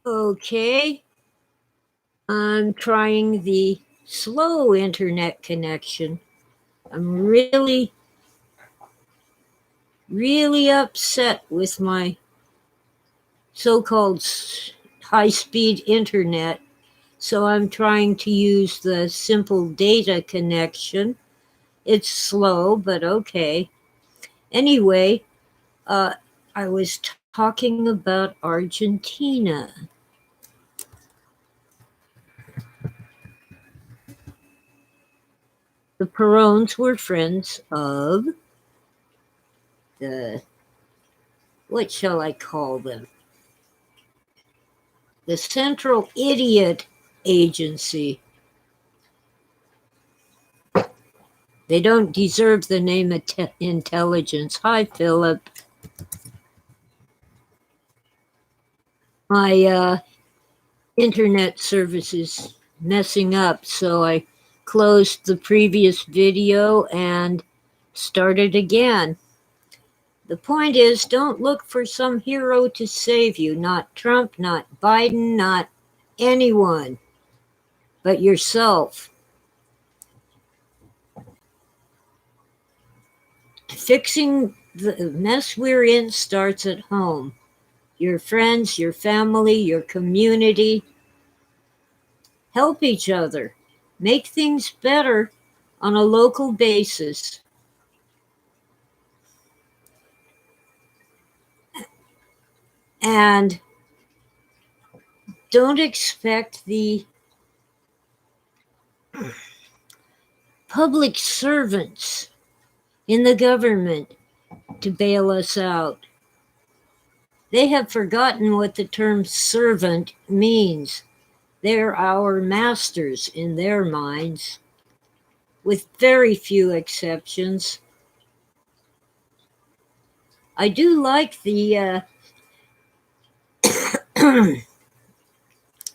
Okay, I'm trying the slow internet connection. I'm really upset with my so-called high-speed internet. So I'm trying to use the simple data connection. It's slow, but okay. Anyway, I was talking about Argentina. The Perones were friends of the, what shall I call them? The Central Idiot Agency. They don't deserve the name intelligence. Hi, Philip. My internet service is messing up, so I closed the previous video and started again. The point is, don't look for some hero to save you. Not Trump, not Biden, not anyone, but yourself. Fixing the mess we're in starts at home. Your friends, your family, your community. Help each other. Make things better on a local basis. And don't expect the public servants in the government to bail us out. They have forgotten what the term servant means. They're our masters in their minds, with very few exceptions. I do like the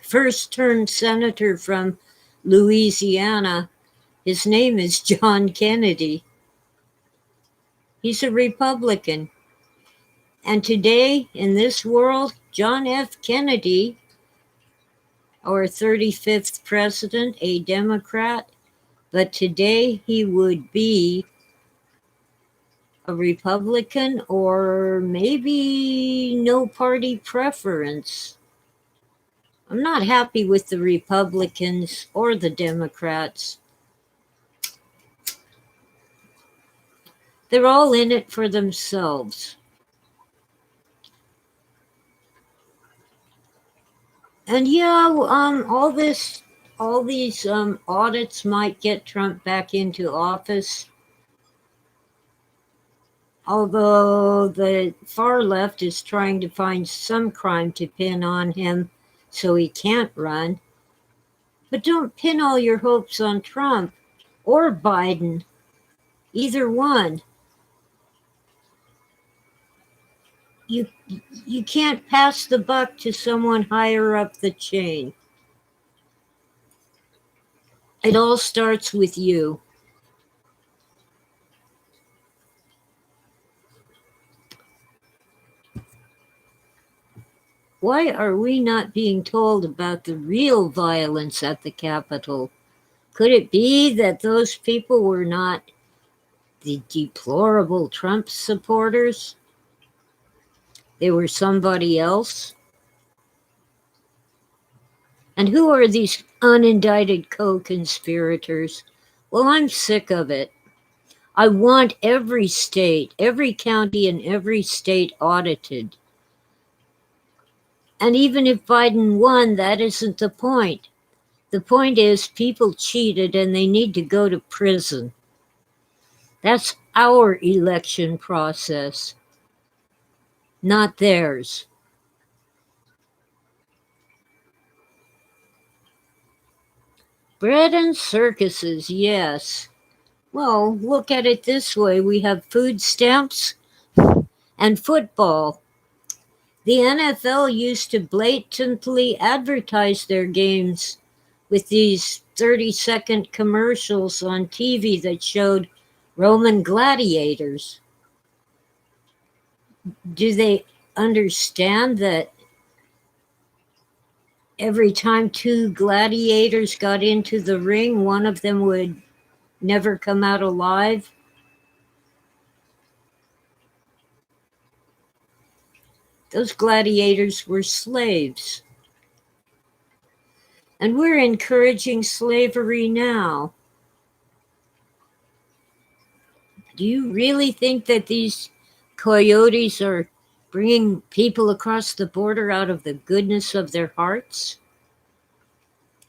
first-term senator from Louisiana. His name is John Kennedy. He's a Republican. And today, in this world, John F. Kennedy, our 35th president, a Democrat, but today he would be a Republican or maybe no party preference. I'm not happy with the Republicans or the Democrats. They're all in it for themselves. And yeah, all these audits might get Trump back into office. Although the far left is trying to find some crime to pin on him so he can't run. But don't pin all your hopes on Trump or Biden, either one. You can't pass the buck to someone higher up the chain. It all starts with you. Why are we not being told about the real violence at the Capitol? Could it be that those people were not the deplorable Trump supporters? They were somebody else? And who are these unindicted co-conspirators? Well, I'm sick of it. I want every state, every county in every state audited. And even if Biden won, that isn't the point. The point is people cheated and they need to go to prison. That's our election process, not theirs. Bread and circuses, yes. Well, look at it this way. We have food stamps and football. The NFL used to blatantly advertise their games with these 30-second commercials on TV that showed Roman gladiators. Do they understand that every time two gladiators got into the ring, one of them would never come out alive. Those gladiators were slaves. And we're encouraging slavery now. Do you really think that these coyotes are bringing people across the border out of the goodness of their hearts?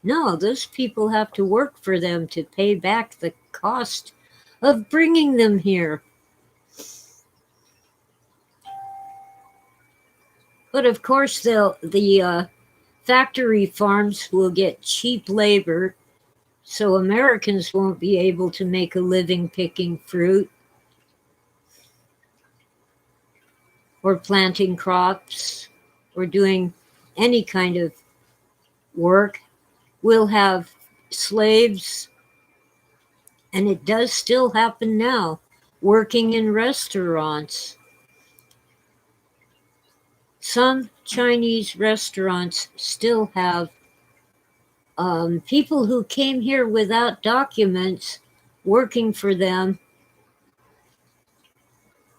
No, those people have to work for them to pay back the cost of bringing them here. But of course, the factory farms will get cheap labor, so Americans won't be able to make a living picking fruit or planting crops or doing any kind of work. We'll have slaves, and it does still happen now, working in restaurants. Some Chinese restaurants still have people who came here without documents working for them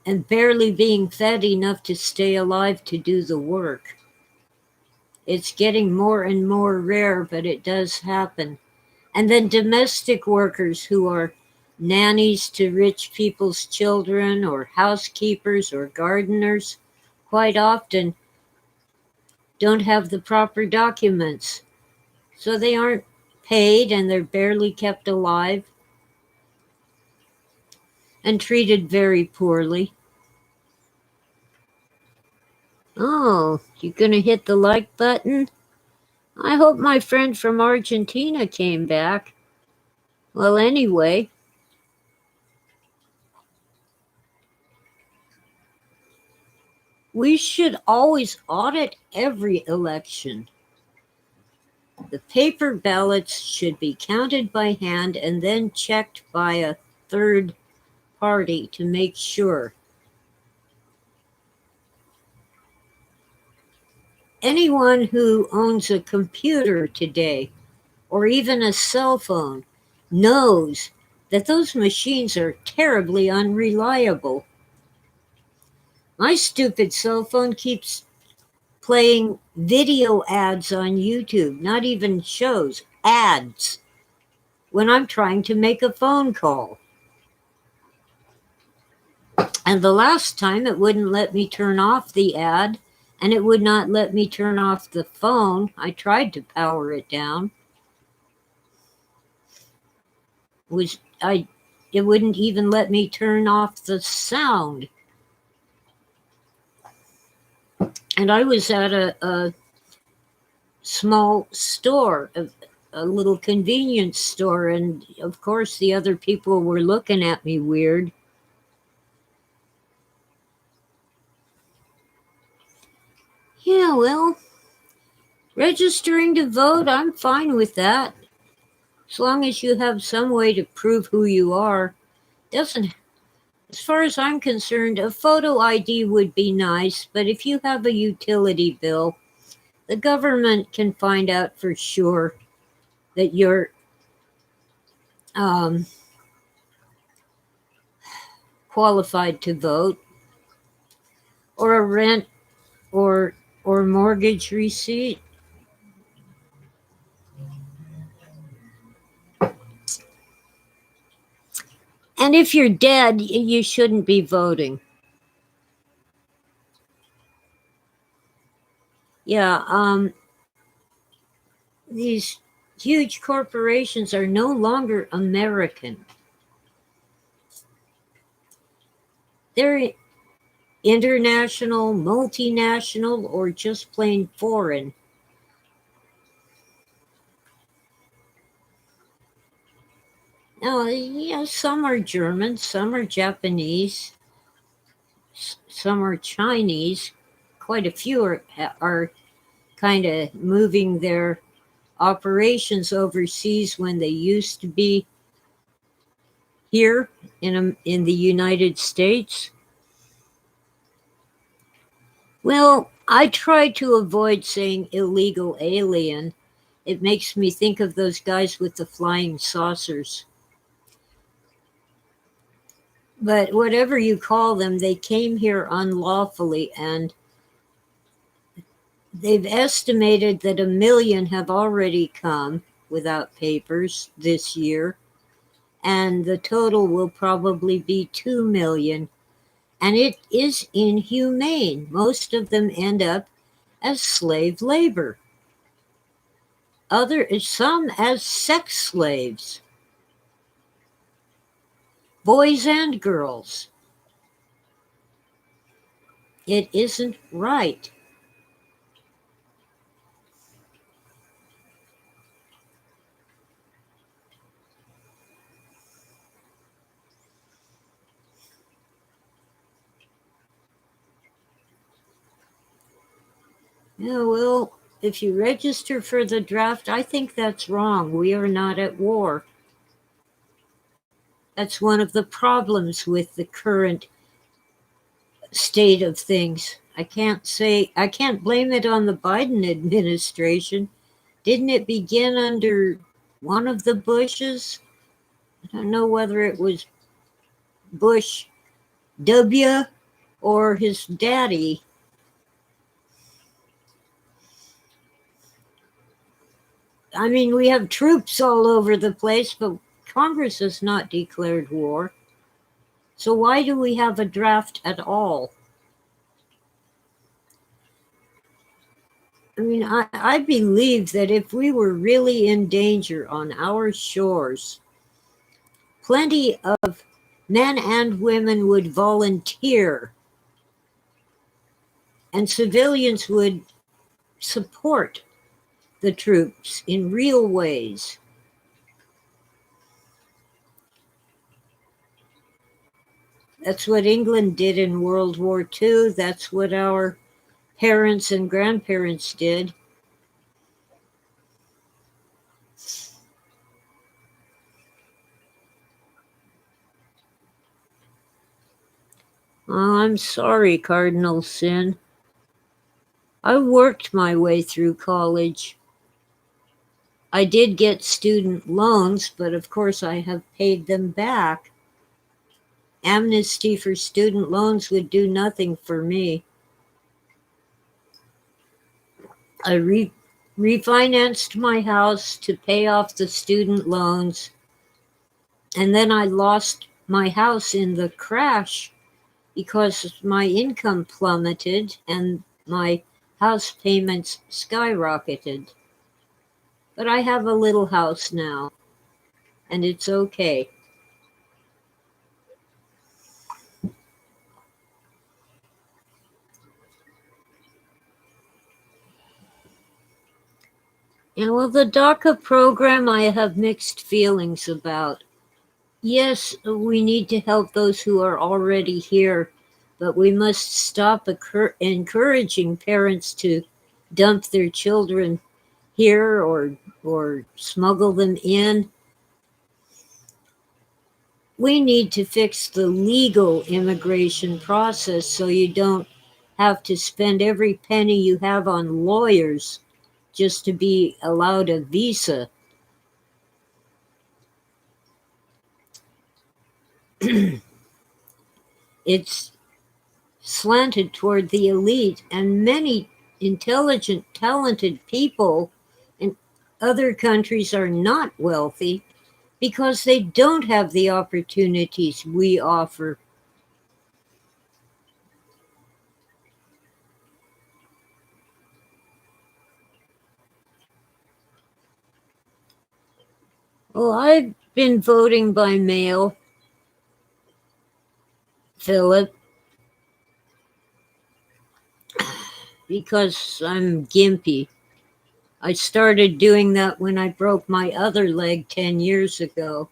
and barely being fed enough to stay alive to do the work. It's getting more and more rare, but it does happen. And then domestic workers who are nannies to rich people's children or housekeepers or gardeners quite often don't have the proper documents. So they aren't paid and they're barely kept alive and treated very poorly. Oh, you gonna hit the like button? I hope my friend from Argentina came back. Well, anyway, we should always audit every election. The paper ballots should be counted by hand and then checked by a third party to make sure. Anyone who owns a computer today, or even a cell phone, knows that those machines are terribly unreliable. My stupid cell phone keeps playing video ads on YouTube, not even shows, ads, when I'm trying to make a phone call. And the last time it wouldn't let me turn off the ad, and it would not let me turn off the phone. I tried to power it down. It wouldn't even let me turn off the sound. And I was at a small store, a little convenience store, and of course the other people were looking at me weird. Yeah, well, registering to vote, I'm fine with that. As long as you have some way to prove who you are. As far as I'm concerned, a photo ID would be nice, but if you have a utility bill, the government can find out for sure that you're qualified to vote, or a rent or mortgage receipt. And if you're dead, you shouldn't be voting. Yeah, these huge corporations are no longer American. They're international, multinational, or just plain foreign. Now, yeah, some are German, some are Japanese, some are Chinese. Quite a few are kind of moving their operations overseas when they used to be here in the United States. Well, I try to avoid saying illegal alien. It makes me think of those guys with the flying saucers. But whatever you call them, they came here unlawfully, and they've estimated that 1 million have already come without papers this year, and the total will probably be 2 million. And it is inhumane. Most of them end up as slave labor, some as sex slaves, boys and girls. It isn't right. Yeah, well, if you register for the draft, I think that's wrong. We are not at war. That's one of the problems with the current state of things. I can't blame it on the Biden administration. Didn't it begin under one of the Bushes? I don't know whether it was Bush W or his daddy. I mean, we have troops all over the place, but Congress has not declared war. So why do we have a draft at all? I mean, I believe that if we were really in danger on our shores, plenty of men and women would volunteer, and civilians would support the troops in real ways. That's what England did in World War II. That's what our parents and grandparents did. Oh, I'm sorry, Cardinal Sin. I worked my way through college. I did get student loans, but of course I have paid them back. Amnesty for student loans would do nothing for me. I refinanced my house to pay off the student loans, and then I lost my house in the crash because my income plummeted and my house payments skyrocketed. But I have a little house now, and it's okay. And well, the DACA program I have mixed feelings about. Yes, we need to help those who are already here, but we must stop encouraging parents to dump their children here or smuggle them in. We need to fix the legal immigration process so you don't have to spend every penny you have on lawyers just to be allowed a visa. It's slanted toward the elite, and many intelligent, talented people in other countries are not wealthy because they don't have the opportunities we offer. Well, I've been voting by mail, Philip, because I'm gimpy. I started doing that when I broke my other leg 10 years ago.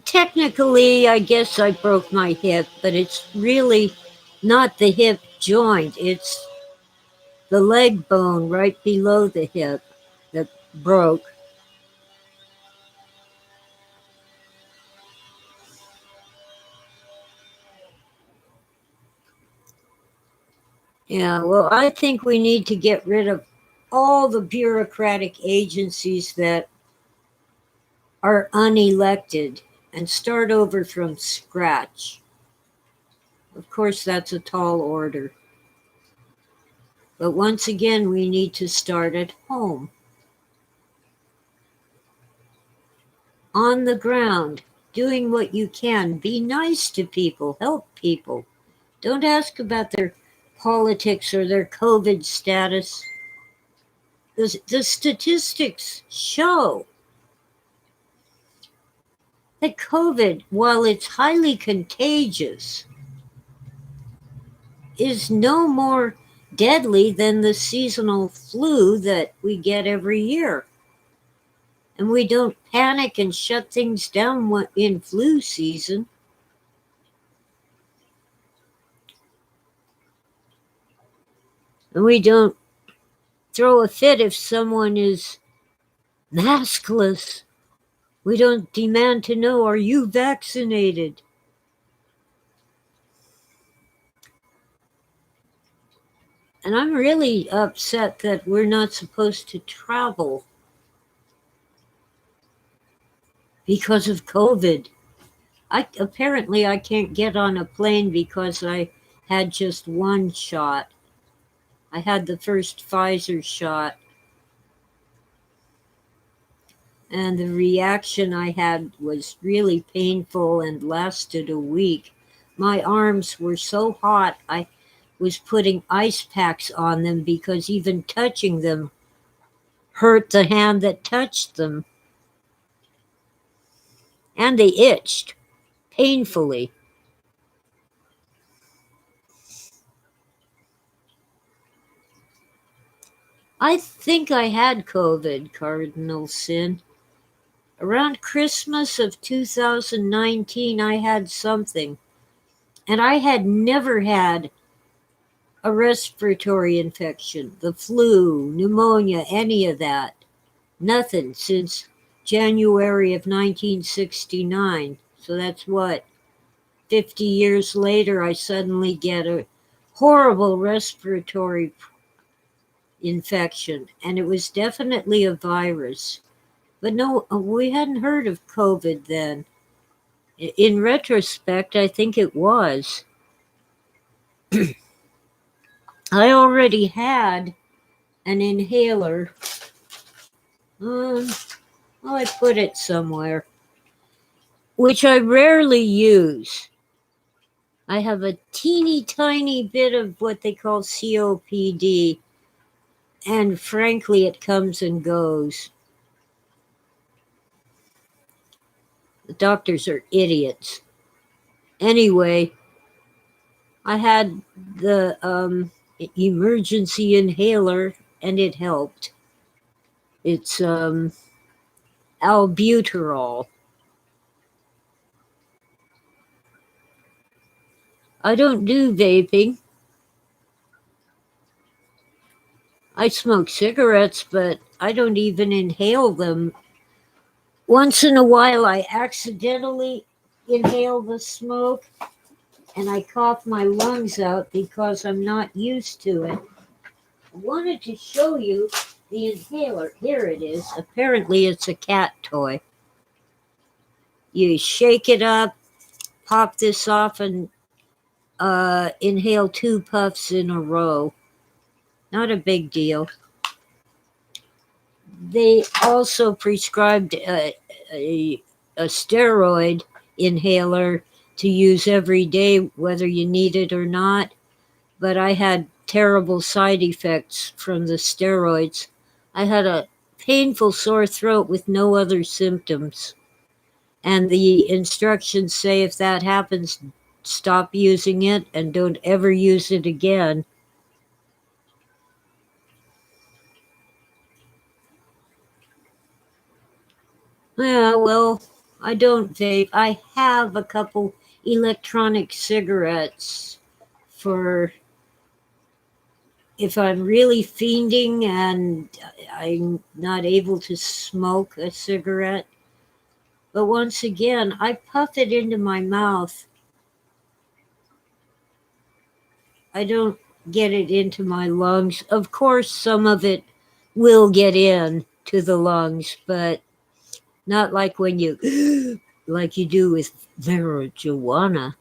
Technically, I guess I broke my hip, but it's really not the hip joint. It's the leg bone right below the hip that broke. Yeah, well, I think we need to get rid of all the bureaucratic agencies that are unelected and start over from scratch. Of course, that's a tall order. But once again, we need to start at home. On the ground, doing what you can. Be nice to people, help people. Don't ask about their politics or their COVID status. The statistics show that COVID, while it's highly contagious, is no more deadly than the seasonal flu that we get every year. And we don't panic and shut things down in flu season. And we don't throw a fit if someone is maskless. We don't demand to know, are you vaccinated? And I'm really upset that we're not supposed to travel because of COVID. Apparently I can't get on a plane because I had just one shot. I had the first Pfizer shot. And the reaction I had was really painful and lasted a week. My arms were so hot, I was putting ice packs on them because even touching them hurt the hand that touched them. And they itched painfully. I think I had COVID, Cardinal Sin. Around Christmas of 2019, I had something. And I had never had a respiratory infection, the flu, pneumonia, any of that. Nothing since January of 1969. So that's what? 50 years later, I suddenly get a horrible respiratory infection. And it was definitely a virus. But no, we hadn't heard of COVID then. In retrospect, I think it was. I already had an inhaler. I put it somewhere, which I rarely use. I have a teeny tiny bit of what they call COPD, and frankly, it comes and goes. The doctors are idiots. Anyway, I had the emergency inhaler, and it helped. It's albuterol. I don't do vaping. I smoke cigarettes, but I don't even inhale them. Once in a while, I accidentally inhale the smoke and I cough my lungs out because I'm not used to it. I wanted to show you the inhaler. Here it is. Apparently, it's a cat toy. You shake it up, pop this off, and inhale 2 puffs in a row. Not a big deal. They also prescribed a steroid inhaler to use every day, whether you need it or not. But I had terrible side effects from the steroids. I had a painful sore throat with no other symptoms. And the instructions say if that happens, stop using it and don't ever use it again. Yeah, well, I don't vape. I have a couple electronic cigarettes for if I'm really fiending and I'm not able to smoke a cigarette. But once again, I puff it into my mouth. I don't get it into my lungs. Of course, some of it will get in to the lungs, but not like when you, like you do with marijuana.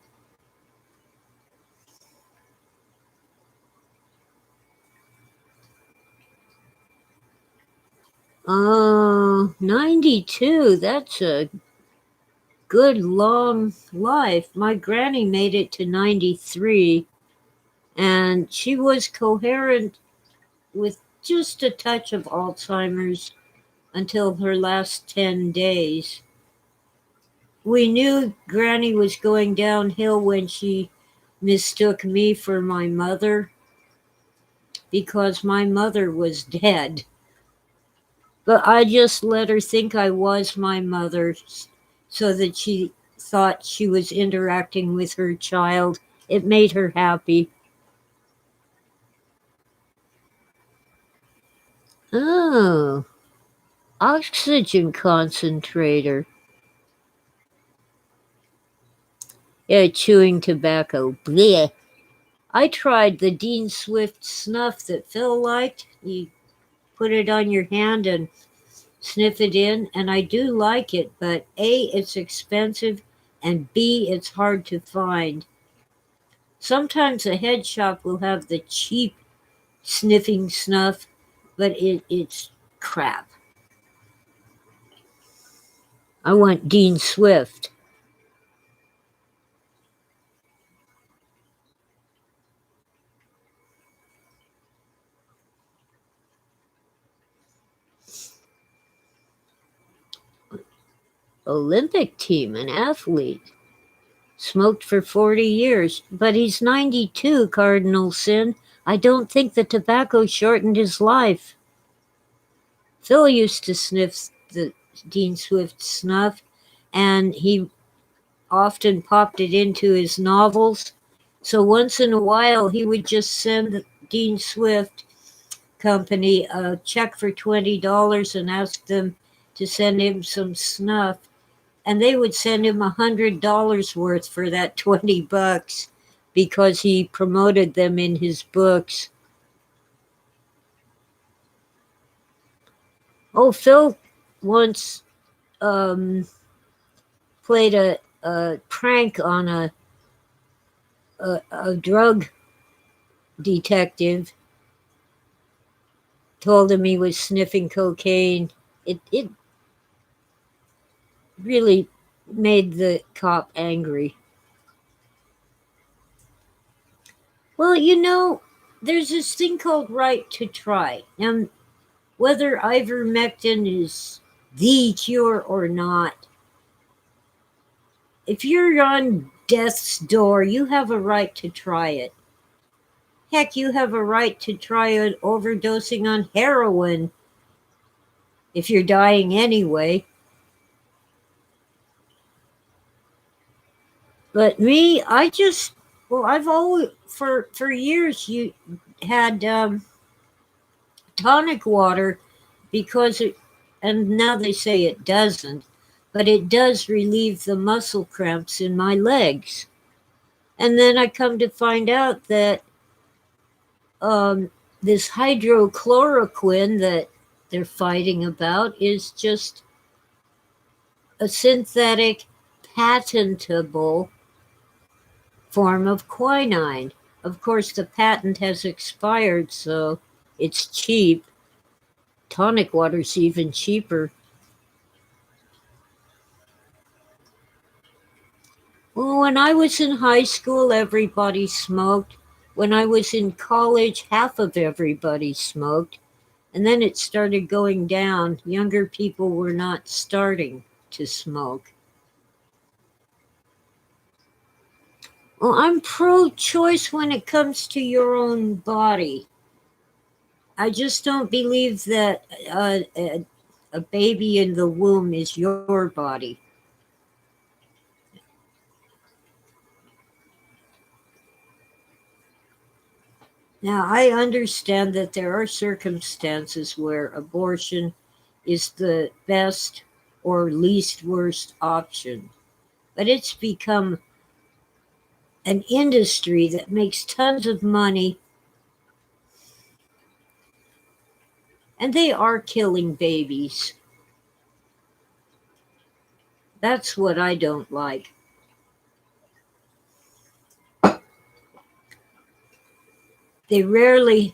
92. That's a good long life. My granny made it to 93, and she was coherent with just a touch of Alzheimer's until her last 10 days. We knew Granny was going downhill when she mistook me for my mother because my mother was dead. But I just let her think I was my mother so that she thought she was interacting with her child. It made her happy. Oh, oxygen concentrator. Yeah, chewing tobacco. Blech. I tried the Dean Swift snuff that Phil liked. You put it on your hand and sniff it in, and I do like it, but A, it's expensive, and B, it's hard to find. Sometimes a head shop will have the cheap sniffing snuff, but it's crap. I want Dean Swift. Olympic team, an athlete. Smoked for 40 years, but he's 92, Cardinal Sin. I don't think the tobacco shortened his life. Phil used to sniff the Dean Swift snuff, and he often popped it into his novels. So once in a while, he would just send the Dean Swift company a check for $20 and ask them to send him some snuff. And they would send him $100 worth for that $20 because he promoted them in his books. Oh, Phil once played a prank on a drug detective. Told him he was sniffing cocaine. It really made the cop angry. Well, there's this thing called right to try. And whether ivermectin is the cure or not, if you're on death's door, you have a right to try it. Heck, you have a right to try overdosing on heroin if you're dying anyway. But me, I've always, for years, you had tonic water because and now they say it doesn't, but it does relieve the muscle cramps in my legs. And then I come to find out that this hydrochloroquine that they're fighting about is just a synthetic, patentable form of quinine. Of course, the patent has expired, so it's cheap. Tonic water's even cheaper. Well, when I was in high school, everybody smoked. When I was in college, half of everybody smoked. And then it started going down. Younger people were not starting to smoke. Well, I'm pro choice when it comes to your own body. I just don't believe that a baby in the womb is your body. Now, I understand that there are circumstances where abortion is the best or least worst option, but it's become an industry that makes tons of money And they are killing babies. That's what I don't like. They rarely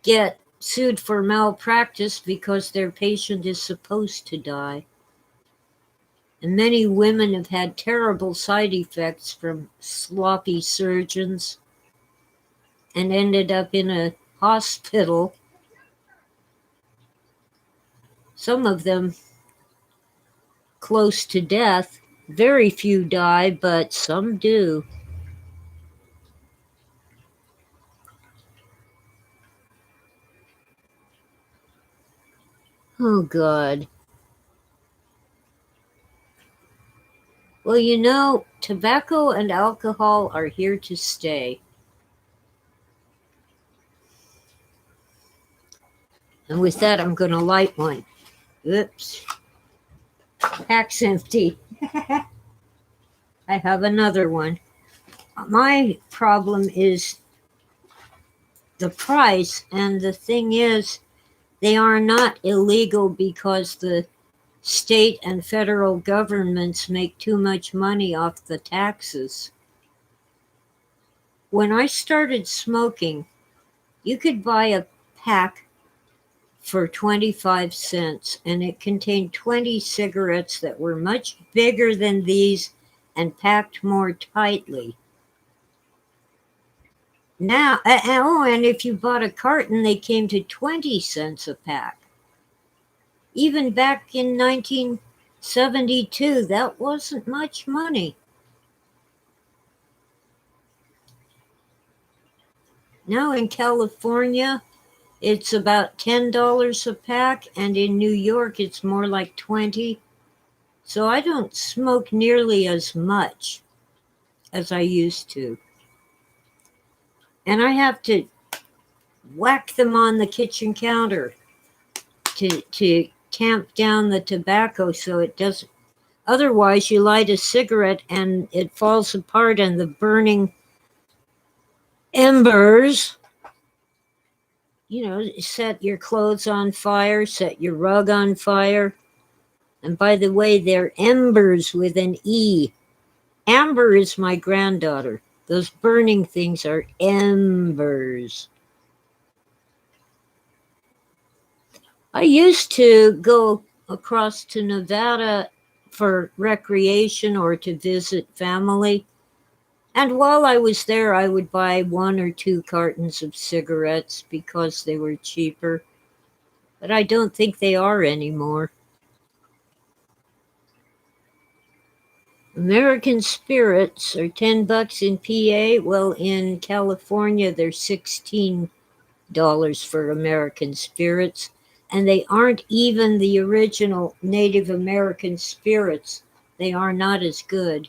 get sued for malpractice because their patient is supposed to die. And many women have had terrible side effects from sloppy surgeons and ended up in a hospital. Some of them close to death. Very few die, but some do. Oh, God. Well, tobacco and alcohol are here to stay. And with that, I'm going to light one. Oops. Pack's empty. I have another one. My problem is the price, and the thing is, they are not illegal because the state and federal governments make too much money off the taxes. When I started smoking, you could buy a pack for 25 cents, and it contained 20 cigarettes that were much bigger than these and packed more tightly. Now, and if you bought a carton, they came to 20 cents a pack. Even back in 1972, that wasn't much money. Now in California, it's about $10 a pack, and in New York, it's more like 20. So I don't smoke nearly as much as I used to. And I have to whack them on the kitchen counter to tamp down the tobacco so it doesn't. Otherwise, you light a cigarette and it falls apart, and the burning embers, set your clothes on fire, set your rug on fire. And by the way, they're embers with an E. Amber is my granddaughter. Those burning things are embers. I used to go across to Nevada for recreation or to visit family. And while I was there, I would buy 1 or 2 cartons of cigarettes because they were cheaper. But I don't think they are anymore. American Spirits are $10 in PA. Well, in California, they're $16 for American Spirits. And they aren't even the original Native American spirits. They are not as good.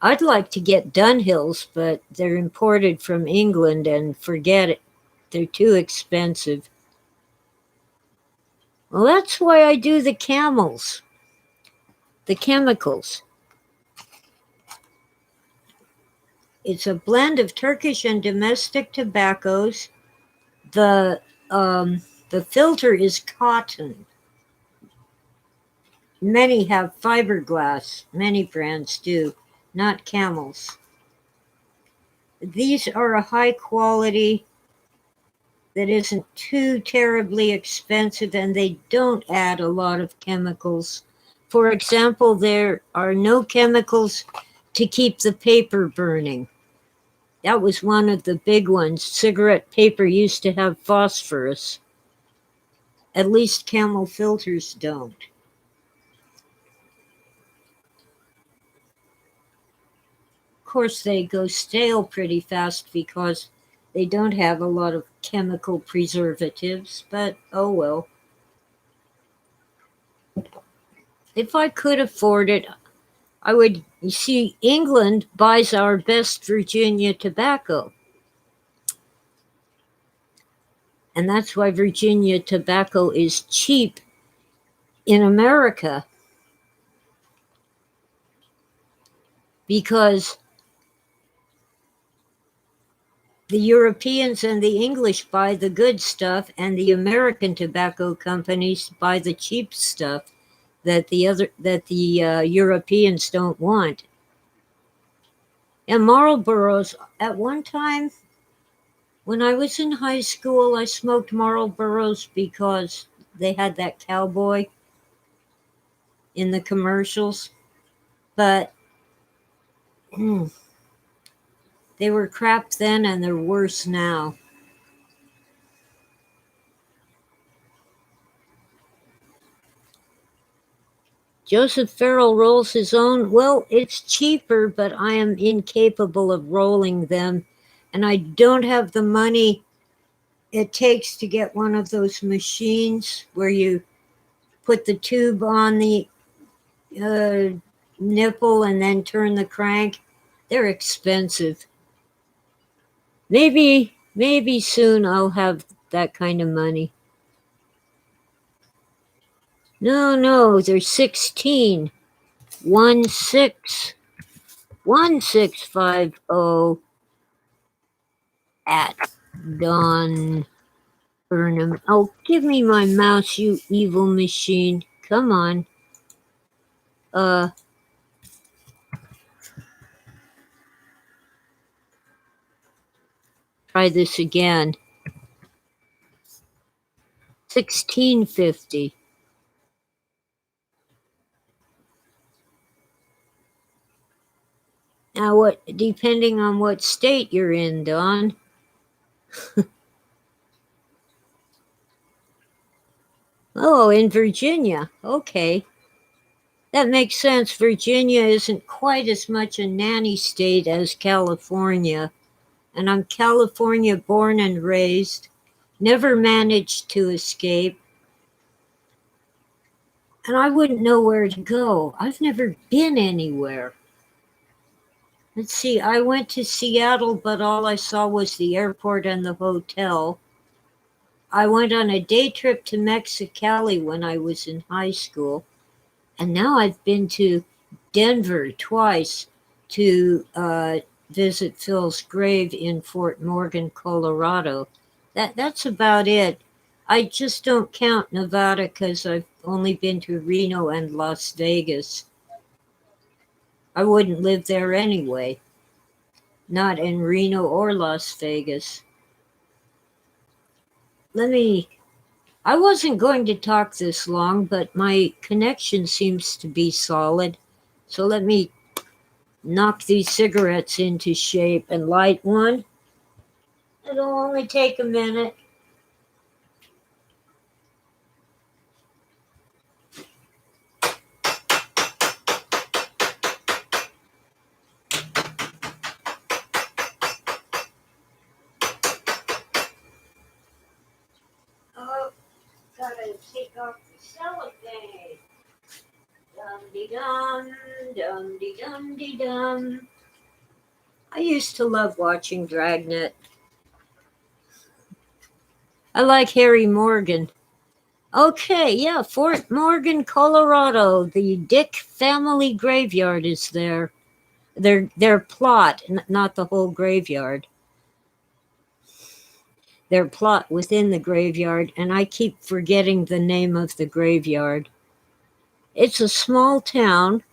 I'd like to get Dunhills, but they're imported from England, and forget it. They're too expensive. Well, that's why I do the Camels, the chemicals. It's a blend of Turkish and domestic tobaccos. The filter is cotton. Many have fiberglass. Many brands do, not Camels. These are a high quality that isn't too terribly expensive, and they don't add a lot of chemicals. For example, there are no chemicals to keep the paper burning. That was one of the big ones. Cigarette paper used to have phosphorus. At least Camel filters don't. Of course, they go stale pretty fast because they don't have a lot of chemical preservatives, but oh well. If I could afford it, I would. You see, England buys our best Virginia tobacco. And that's why Virginia tobacco is cheap in America. Because The Europeans and the English buy the good stuff, and the American tobacco companies buy the cheap stuff that the Europeans don't want. And Marlboros, at one time when I was in high school, I smoked Marlboros because they had that cowboy in the commercials, but they were crap then and they're worse now. Joseph Farrell rolls his own. Well, it's cheaper, but I am incapable of rolling them, and I don't have the money it takes to get one of those machines where you put the tube on the nipple and then turn the crank. They're expensive. Maybe soon I'll have that kind of money. No, they're 16. 1650 at Don Burnham. Oh, give me my mouse, you evil machine. Come on. Try this again. 1650. Now, what? Depending on what state you're in, Don. Oh, in Virginia. Okay. That makes sense. Virginia isn't quite as much a nanny state as California. And I'm California born and raised. Never managed to escape. And I wouldn't know where to go. I've never been anywhere. Let's see, I went to Seattle, but all I saw was the airport and the hotel. I went on a day trip to Mexicali when I was in high school. And now I've been to Denver twice to visit Phil's grave in Fort Morgan, Colorado. That's about it. I just don't count Nevada because I've only been to Reno and Las Vegas. I wouldn't live there anyway. Not in Reno or Las Vegas. I wasn't going to talk this long, but my connection seems to be solid. So let me knock these cigarettes into shape and light one. It'll only take a minute. Oh, gotta take off the cellophane. Dum-de-dum, dum-de-dum-de-dum. I used to love watching Dragnet. I like Harry Morgan. Okay, yeah, Fort Morgan, Colorado. The Dick family graveyard is there. Their plot, not the whole graveyard. Their plot within the graveyard, and I keep forgetting the name of the graveyard. It's a small town.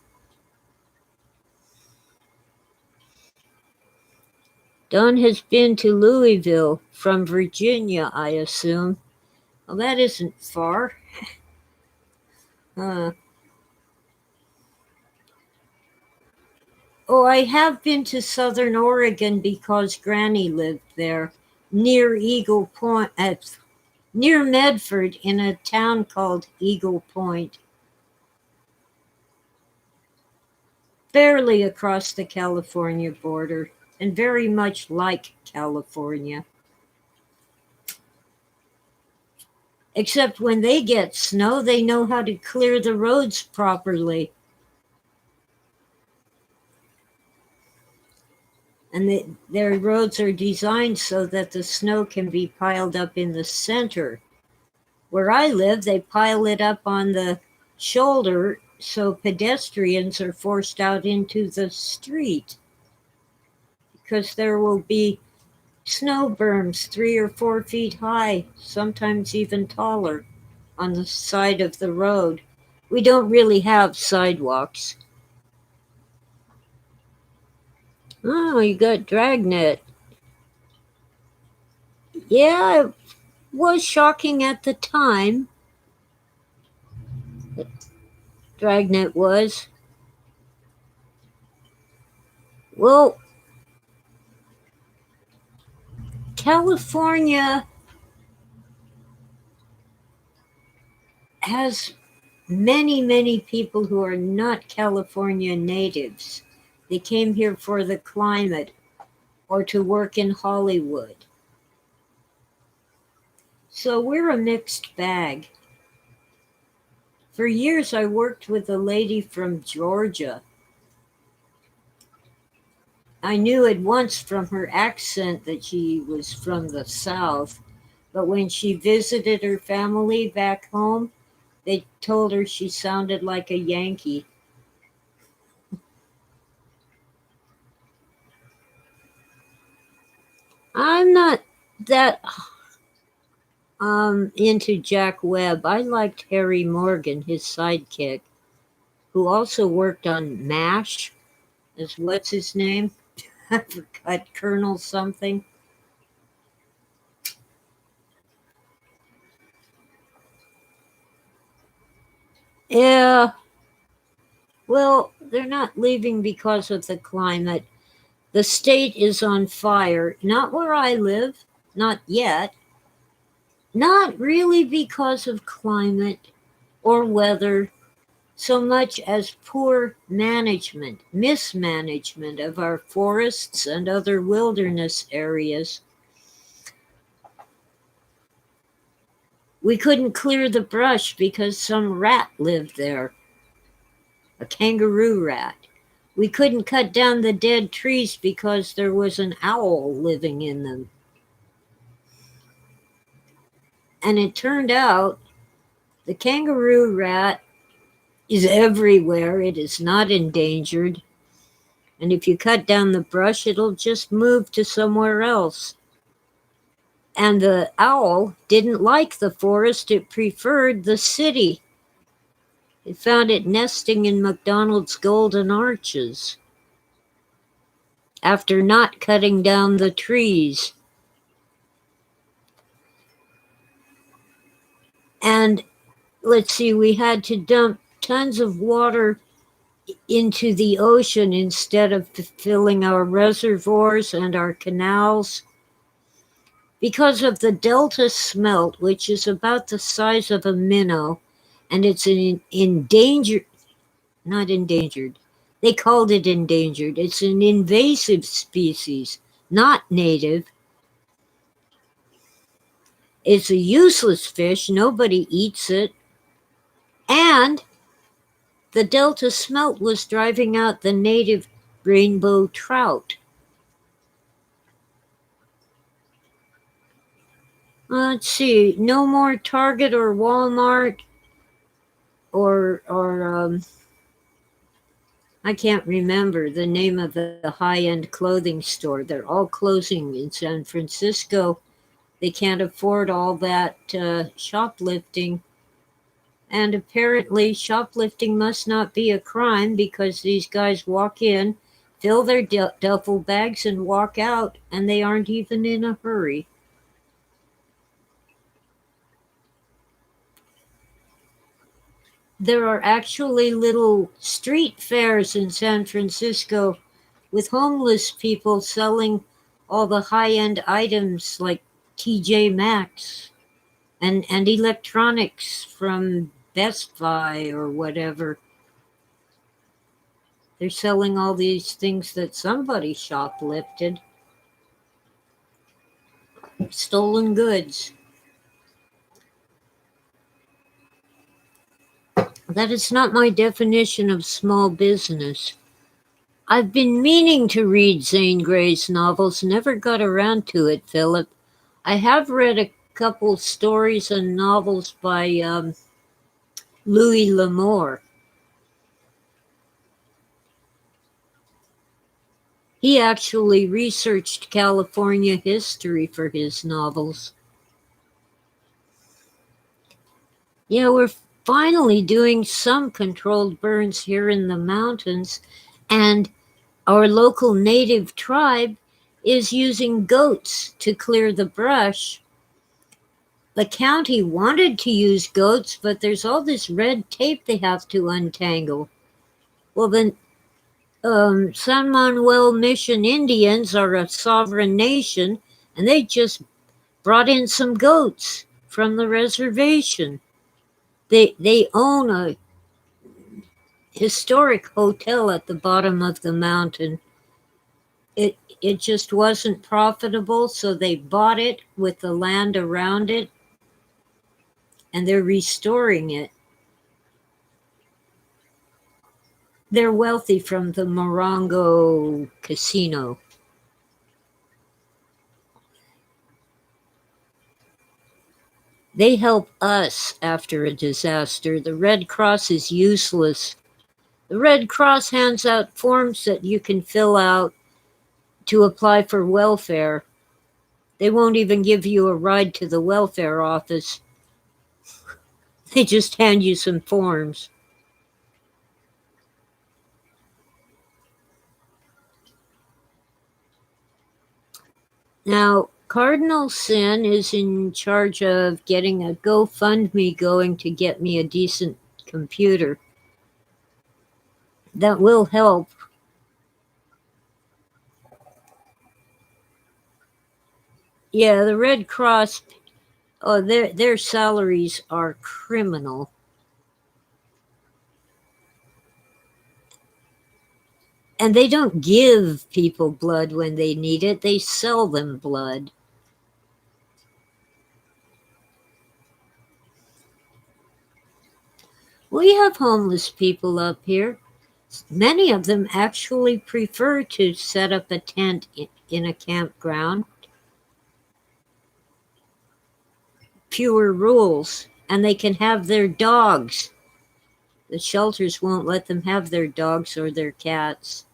Don has been to Louisville from Virginia, I assume. Well, that isn't far. Oh, I have been to Southern Oregon because Granny lived there, near Eagle Point, near Medford, in a town called Eagle Point. Barely across the California border, and very much like California. Except when they get snow, they know how to clear the roads properly. And their roads are designed so that the snow can be piled up in the center. Where I live, they pile it up on the shoulder so pedestrians are forced out into the street because there will be Snow berms 3 or 4 feet high, sometimes even taller, on the side of the road. We don't really have sidewalks. Oh, you got Dragnet. Yeah, it was shocking at the time. Dragnet was. Well, California has many, many people who are not California natives. They came here for the climate or to work in Hollywood. So we're a mixed bag. For years, I worked with a lady from Georgia. I knew at once from her accent that she was from the South, but when she visited her family back home, they told her she sounded like a Yankee. I'm not that into Jack Webb. I liked Harry Morgan, his sidekick, who also worked on MASH. Is what's his name? I forgot, Colonel something. Yeah, well, they're not leaving because of the climate. The state is on fire, not where I live, not yet. Not really because of climate or weather, so much as poor management, mismanagement of our forests and other wilderness areas. We couldn't clear the brush because some rat lived there, a kangaroo rat. We couldn't cut down the dead trees because there was an owl living in them. And it turned out the kangaroo rat is everywhere. It is not endangered. And if you cut down the brush, it'll just move to somewhere else. And the owl didn't like the forest, it preferred the city. It found it nesting in McDonald's golden arches after not cutting down the trees. And let's see, we had to dump tons of water into the ocean instead of filling our reservoirs and our canals because of the delta smelt, which is about the size of a minnow, and it's an endangered, not endangered, they called it endangered. It's an invasive species, not native. It's a useless fish, nobody eats it, and the delta smelt was driving out the native rainbow trout. Let's see, no more Target or Walmart or I can't remember the name of the high-end clothing store. They're all closing in San Francisco. They can't afford all that shoplifting. And apparently shoplifting must not be a crime because these guys walk in, fill their duffel bags and walk out, and they aren't even in a hurry. There are actually little street fairs in San Francisco with homeless people selling all the high-end items like TJ Maxx and electronics from Best Buy or whatever. They're selling all these things that somebody shoplifted. Stolen goods. That is not my definition of small business. I've been meaning to read Zane Grey's novels, never got around to it, Philip. I have read a couple stories and novels by Louis L'Amour. He actually researched California history for his novels. Yeah, we're finally doing some controlled burns here in the mountains, and our local native tribe is using goats to clear the brush. The county wanted to use goats, but there's all this red tape they have to untangle. Well, the San Manuel Mission Indians are a sovereign nation, and they just brought in some goats from the reservation. They own a historic hotel at the bottom of the mountain. It just wasn't profitable, so they bought it with the land around it, and they're restoring it. They're wealthy from the Morongo Casino. They help us after a disaster. The Red Cross is useless. The Red Cross hands out forms that you can fill out to apply for welfare. They won't even give you a ride to the welfare office. They just hand you some forms. Now, Cardinal Sin is in charge of getting a GoFundMe going to get me a decent computer. That will help. Yeah, the Red Cross, oh, their salaries are criminal. And they don't give people blood when they need it, they sell them blood. We have homeless people up here. Many of them actually prefer to set up a tent in a campground. Fewer rules, and they can have their dogs. The shelters won't let them have their dogs or their cats.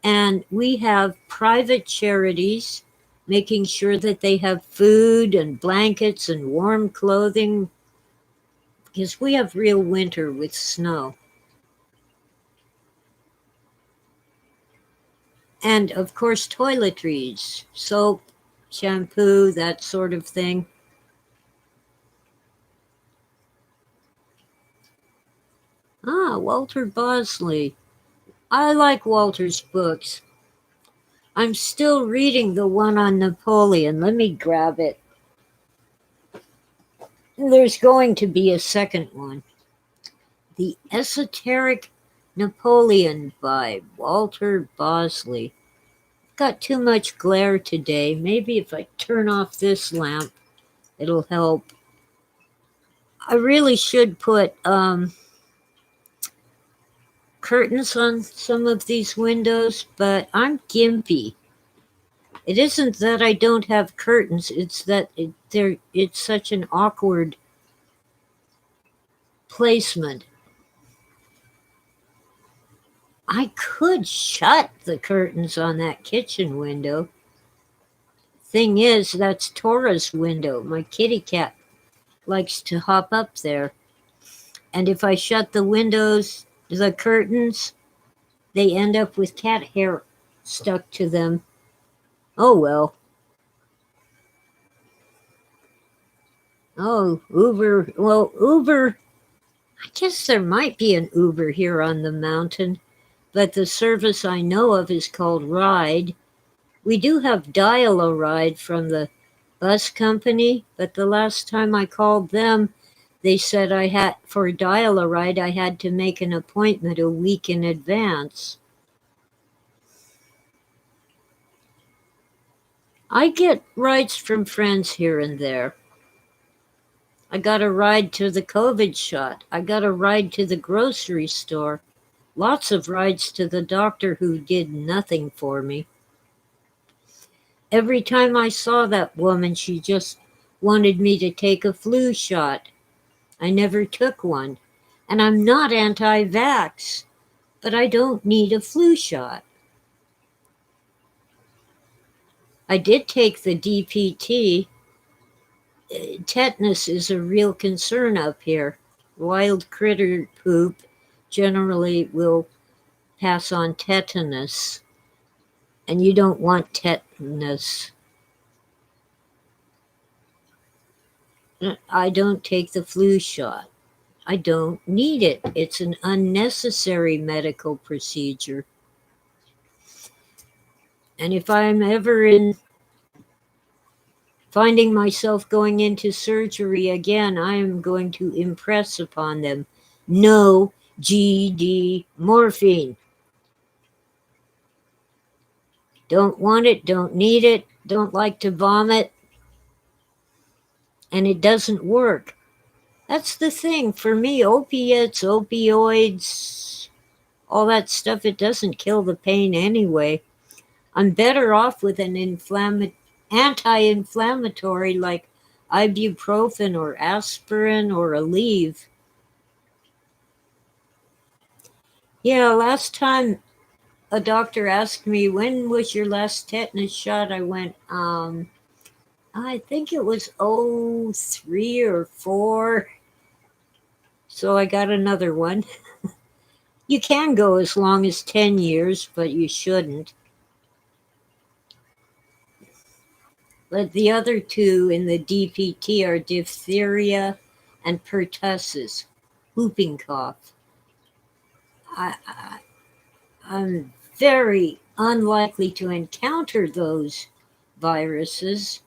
And we have private charities making sure that they have food and blankets and warm clothing, because we have real winter with snow. And of course, toiletries, soap, shampoo, that sort of thing. Ah, Walter Bosley. I like Walter's books. I'm still reading the one on Napoleon. Let me grab it. There's going to be a second one. The Esoteric Napoleon by Walter Bosley. Got too much glare today. Maybe if I turn off this lamp, it'll help. I really should put curtains on some of these windows, but I'm gimpy. It isn't that I don't have curtains, it's that it's such an awkward placement. I could shut the curtains on that kitchen window. Thing is, that's Tora's window. My kitty cat likes to hop up there. And if I shut the windows, the curtains, they end up with cat hair stuck to them. Oh well. Oh, Uber. Well, Uber, I guess there might be an Uber here on the mountain, but the service I know of is called Ride. We do have Dial-A-Ride from the bus company, but the last time I called them, they said for Dial-A-Ride, I had to make an appointment a week in advance. I get rides from friends here and there. I got a ride to the COVID shot. I got a ride to the grocery store. Lots of rides to the doctor who did nothing for me. Every time I saw that woman, she just wanted me to take a flu shot. I never took one. And I'm not anti-vax, but I don't need a flu shot. I did take the DPT. Tetanus is a real concern up here. Wild critter poop generally will pass on tetanus, and you don't want tetanus. I don't take the flu shot. I don't need it. It's an unnecessary medical procedure. And if I'm ever finding myself going into surgery again, I am going to impress upon them no GD morphine. Don't want it, don't need it, don't like to vomit, and it doesn't work. That's the thing for me. Opiates, opioids, all that stuff, it doesn't kill the pain anyway. I'm better off with an anti-inflammatory like ibuprofen or aspirin or Aleve. Yeah, last time a doctor asked me, when was your last tetanus shot? I went, I think it was 03 or 04. So I got another one. You can go as long as 10 years, but you shouldn't. But the other two in the DPT are diphtheria and pertussis, whooping cough. I'm very unlikely to encounter those viruses.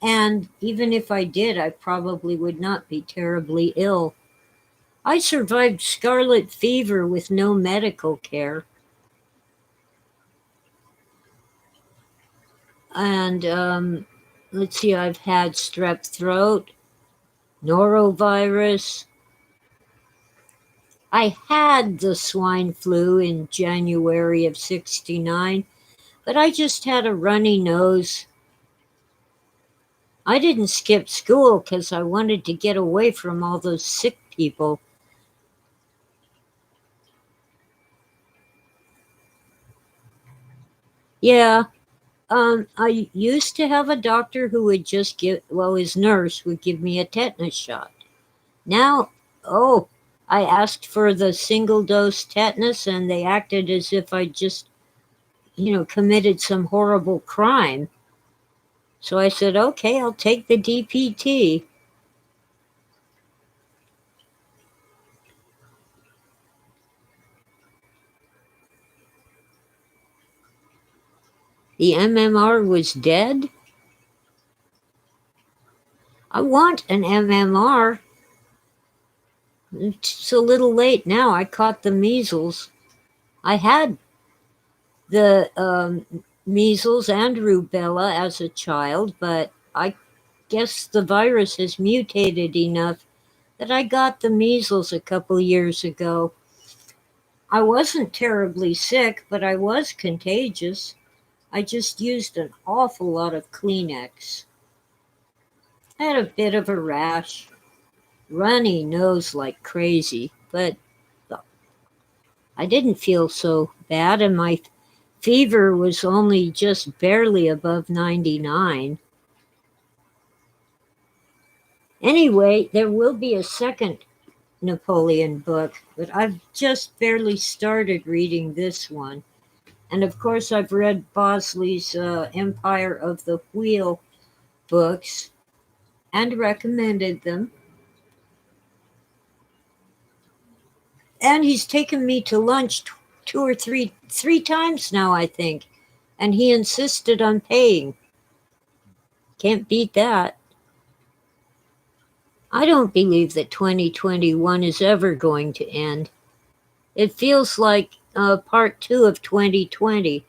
And even if I did, I probably would not be terribly ill. I survived scarlet fever with no medical care. And let's see, I've had strep throat, norovirus. I had the swine flu in January of '69, but I just had a runny nose. I didn't skip school because I wanted to get away from all those sick people. Yeah, I used to have a doctor who would just his nurse would give me a tetanus shot. Now, I asked for the single dose tetanus and they acted as if I just, committed some horrible crime. So I said, okay, I'll take the DPT. The MMR was dead? I want an MMR. It's a little late now. I caught the measles. I had the measles and rubella as a child, but I guess the virus has mutated enough that I got the measles a couple years ago. I wasn't terribly sick, but I was contagious. I just used an awful lot of Kleenex. I had a bit of a rash, runny nose like crazy, but I didn't feel so bad, and my fever was only just barely above 99. Anyway, there will be a second Napoleon book, but I've just barely started reading this one. And of course, I've read Bosley's Empire of the Wheel books and recommended them. And he's taken me to lunch two or three times now, I think. And he insisted on paying. Can't beat that. I don't believe that 2021 is ever going to end. It feels like part 2 of 2020.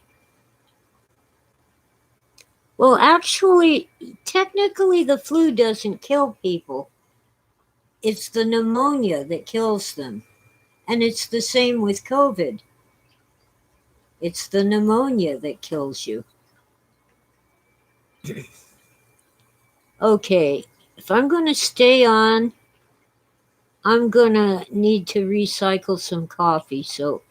Well, actually, technically, the flu doesn't kill people. It's the pneumonia that kills them. And it's the same with COVID. It's the pneumonia that kills you. Okay, if I'm going to stay on, I'm going to need to recycle some coffee. So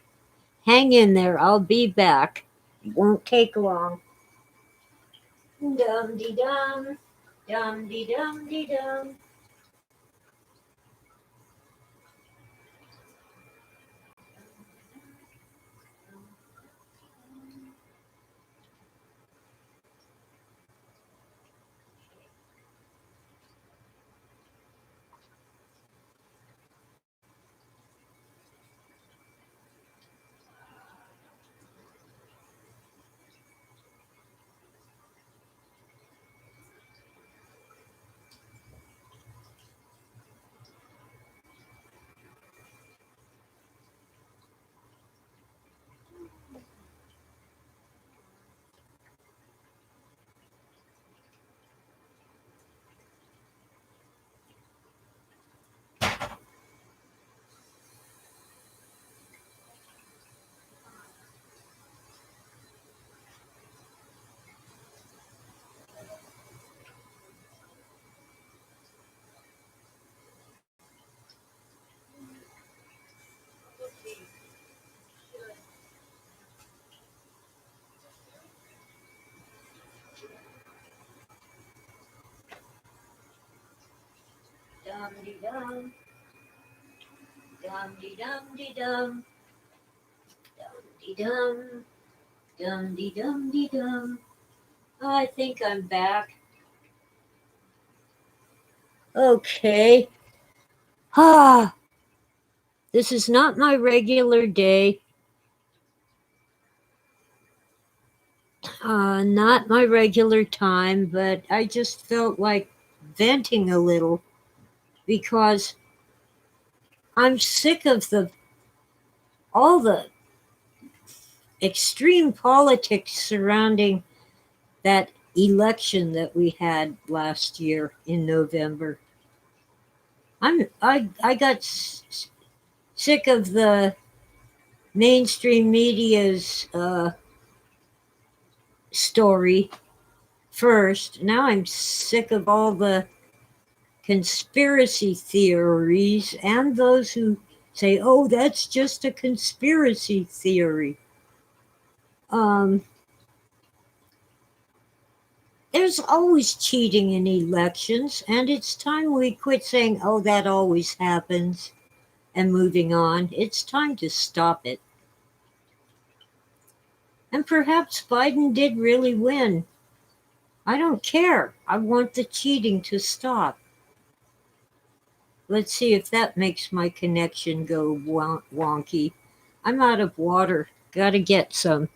hang in there. I'll be back. It won't take long. Dum de dum, dum de dum de dum. Dum de dum, dum de dum de dum, dum de dum, dum de dum de dum. I think I'm back. Okay. Ah, this is not my regular day. Not my regular time, but I just felt like venting a little because I'm sick of the all the extreme politics surrounding that election that we had last year in November. I got sick of the mainstream media's story first. Now I'm sick of all the conspiracy theories and those who say, "Oh, that's just a conspiracy theory." Um, there's always cheating in elections, and it's time we quit saying, "Oh, that always happens," and moving on. It's time to stop it. And perhaps Biden did really win. I don't care. I want the cheating to stop. Let's see if that makes my connection go wonky. I'm out of water. Gotta get some.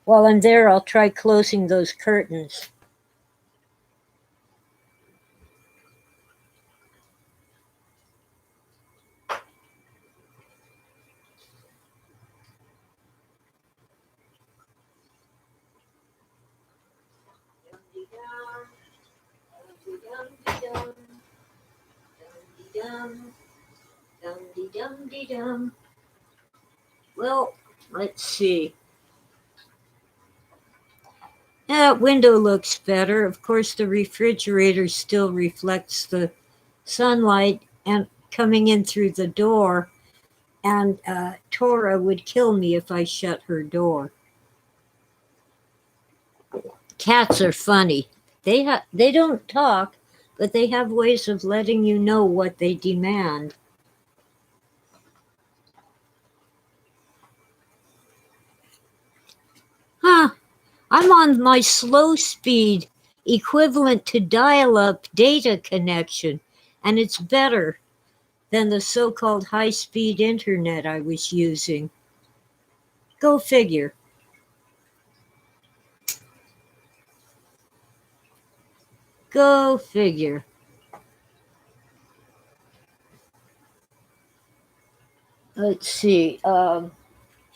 While I'm there, I'll try closing those curtains. Well, let's see. That window looks better. Of course, the refrigerator still reflects the sunlight and coming in through the door. And Tora would kill me if I shut her door. Cats are funny. They don't talk, but they have ways of letting you know what they demand. Huh. I'm on my slow speed, equivalent to dial up data connection, and it's better than the so called high speed internet I was using. Go figure. Go figure. Let's see.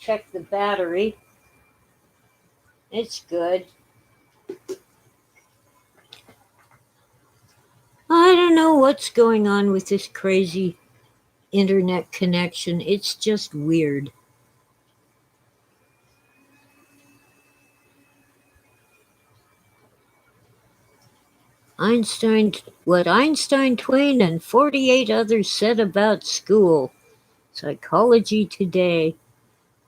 Check the battery. It's good. I don't know what's going on with this crazy internet connection. It's just weird. What Einstein, Twain, and 48 others said about school. Psychology Today.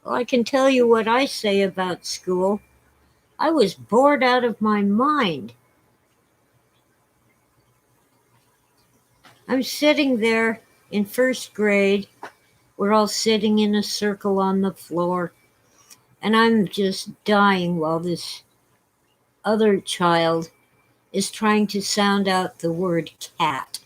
Well, I can tell you what I say about school. I was bored out of my mind. I'm sitting there in first grade. We're all sitting in a circle on the floor, and I'm just dying while this other child is trying to sound out the word cat.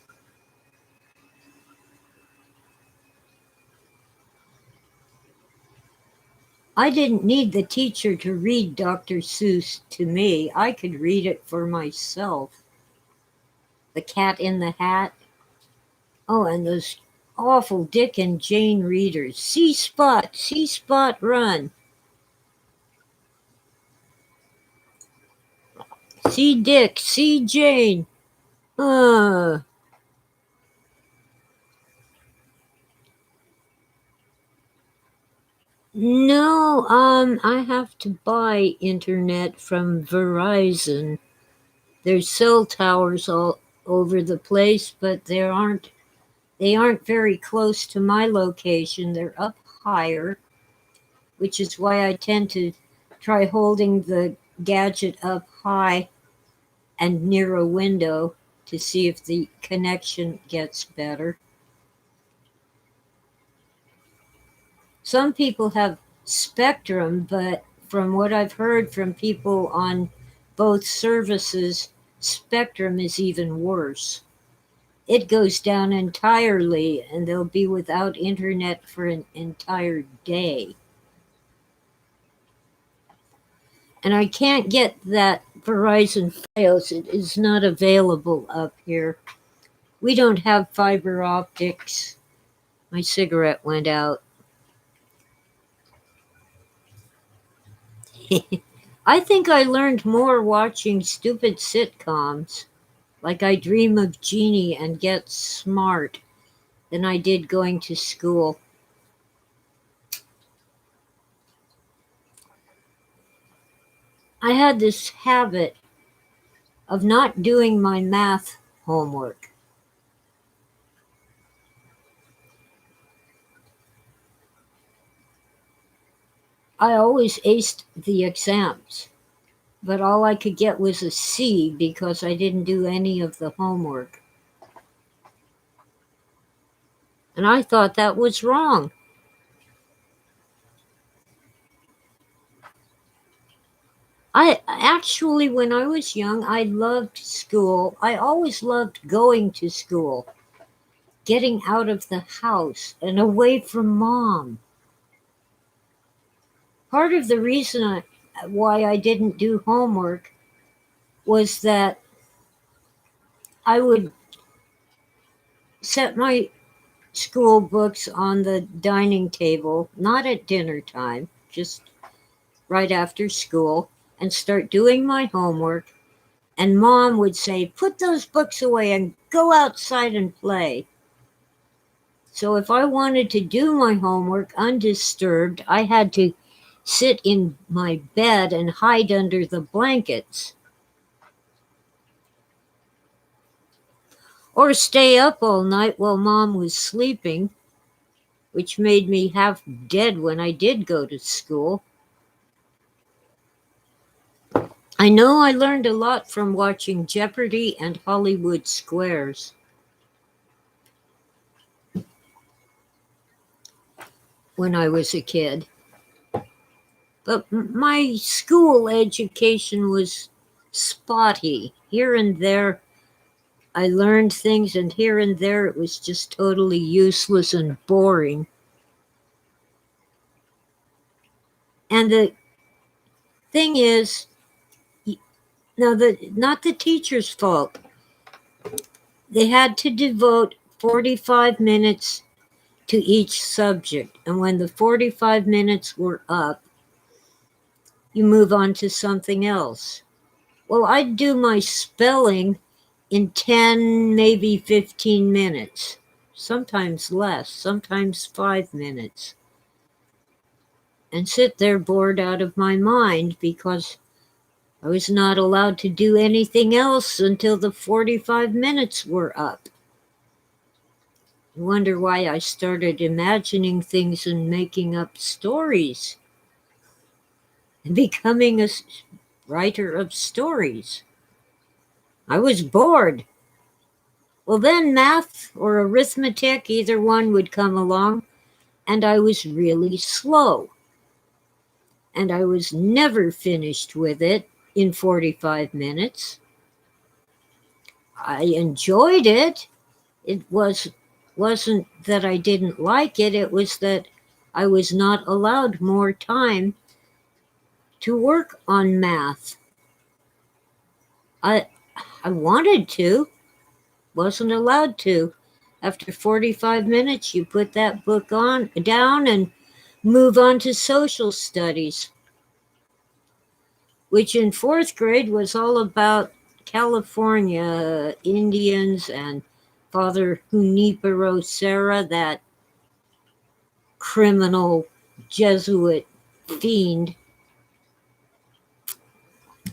I didn't need the teacher to read Dr. Seuss to me. I could read it for myself. The Cat in the Hat. Oh, and those awful Dick and Jane readers. See Spot, run. See Dick, see Jane. Uh, no, I have to buy internet from Verizon. There's cell towers all over the place, but they aren't very close to my location. They're up higher, which is why I tend to try holding the gadget up high and near a window to see if the connection gets better. Some people have Spectrum, but from what I've heard from people on both services, Spectrum is even worse. It goes down entirely and they'll be without internet for an entire day. And I can't get that Verizon Fios. It is not available up here. We don't have fiber optics. My cigarette went out. I think I learned more watching stupid sitcoms, like I Dream of Jeannie and Get Smart, than I did going to school. I had this habit of not doing my math homework. I always aced the exams, but all I could get was a C because I didn't do any of the homework. And I thought that was wrong. I actually, when I was young, I loved school. I always loved going to school, getting out of the house and away from mom. Part of the reason why I didn't do homework was that I would set my school books on the dining table, not at dinner time, just right after school, and start doing my homework. And mom would say, "Put those books away and go outside and play." So if I wanted to do my homework undisturbed, I had to sit in my bed and hide under the blankets, or stay up all night while mom was sleeping, which made me half dead when I did go to school. I know I learned a lot from watching Jeopardy and Hollywood Squares when I was a kid. But my school education was spotty. Here and there, I learned things, and here and there, it was just totally useless and boring. And the thing is, now not the teacher's fault. They had to devote 45 minutes to each subject. And when the 45 minutes were up, you move on to something else. Well, I'd do my spelling in 10, maybe 15 minutes, sometimes less, sometimes 5 minutes, and sit there bored out of my mind because I was not allowed to do anything else until the 45 minutes were up. I wonder why I started imagining things and making up stories and becoming a writer of stories. I was bored. Well, then math or arithmetic, either one would come along, and I was really slow. And I was never finished with it in 45 minutes. I enjoyed it. It wasn't that I didn't like it, it was that I was not allowed more time to work on math. I I wanted to, wasn't allowed to. After 45 minutes, you put that book on down and move on to social studies, which in fourth grade was all about California Indians and Father Junipero Serra, that criminal Jesuit fiend.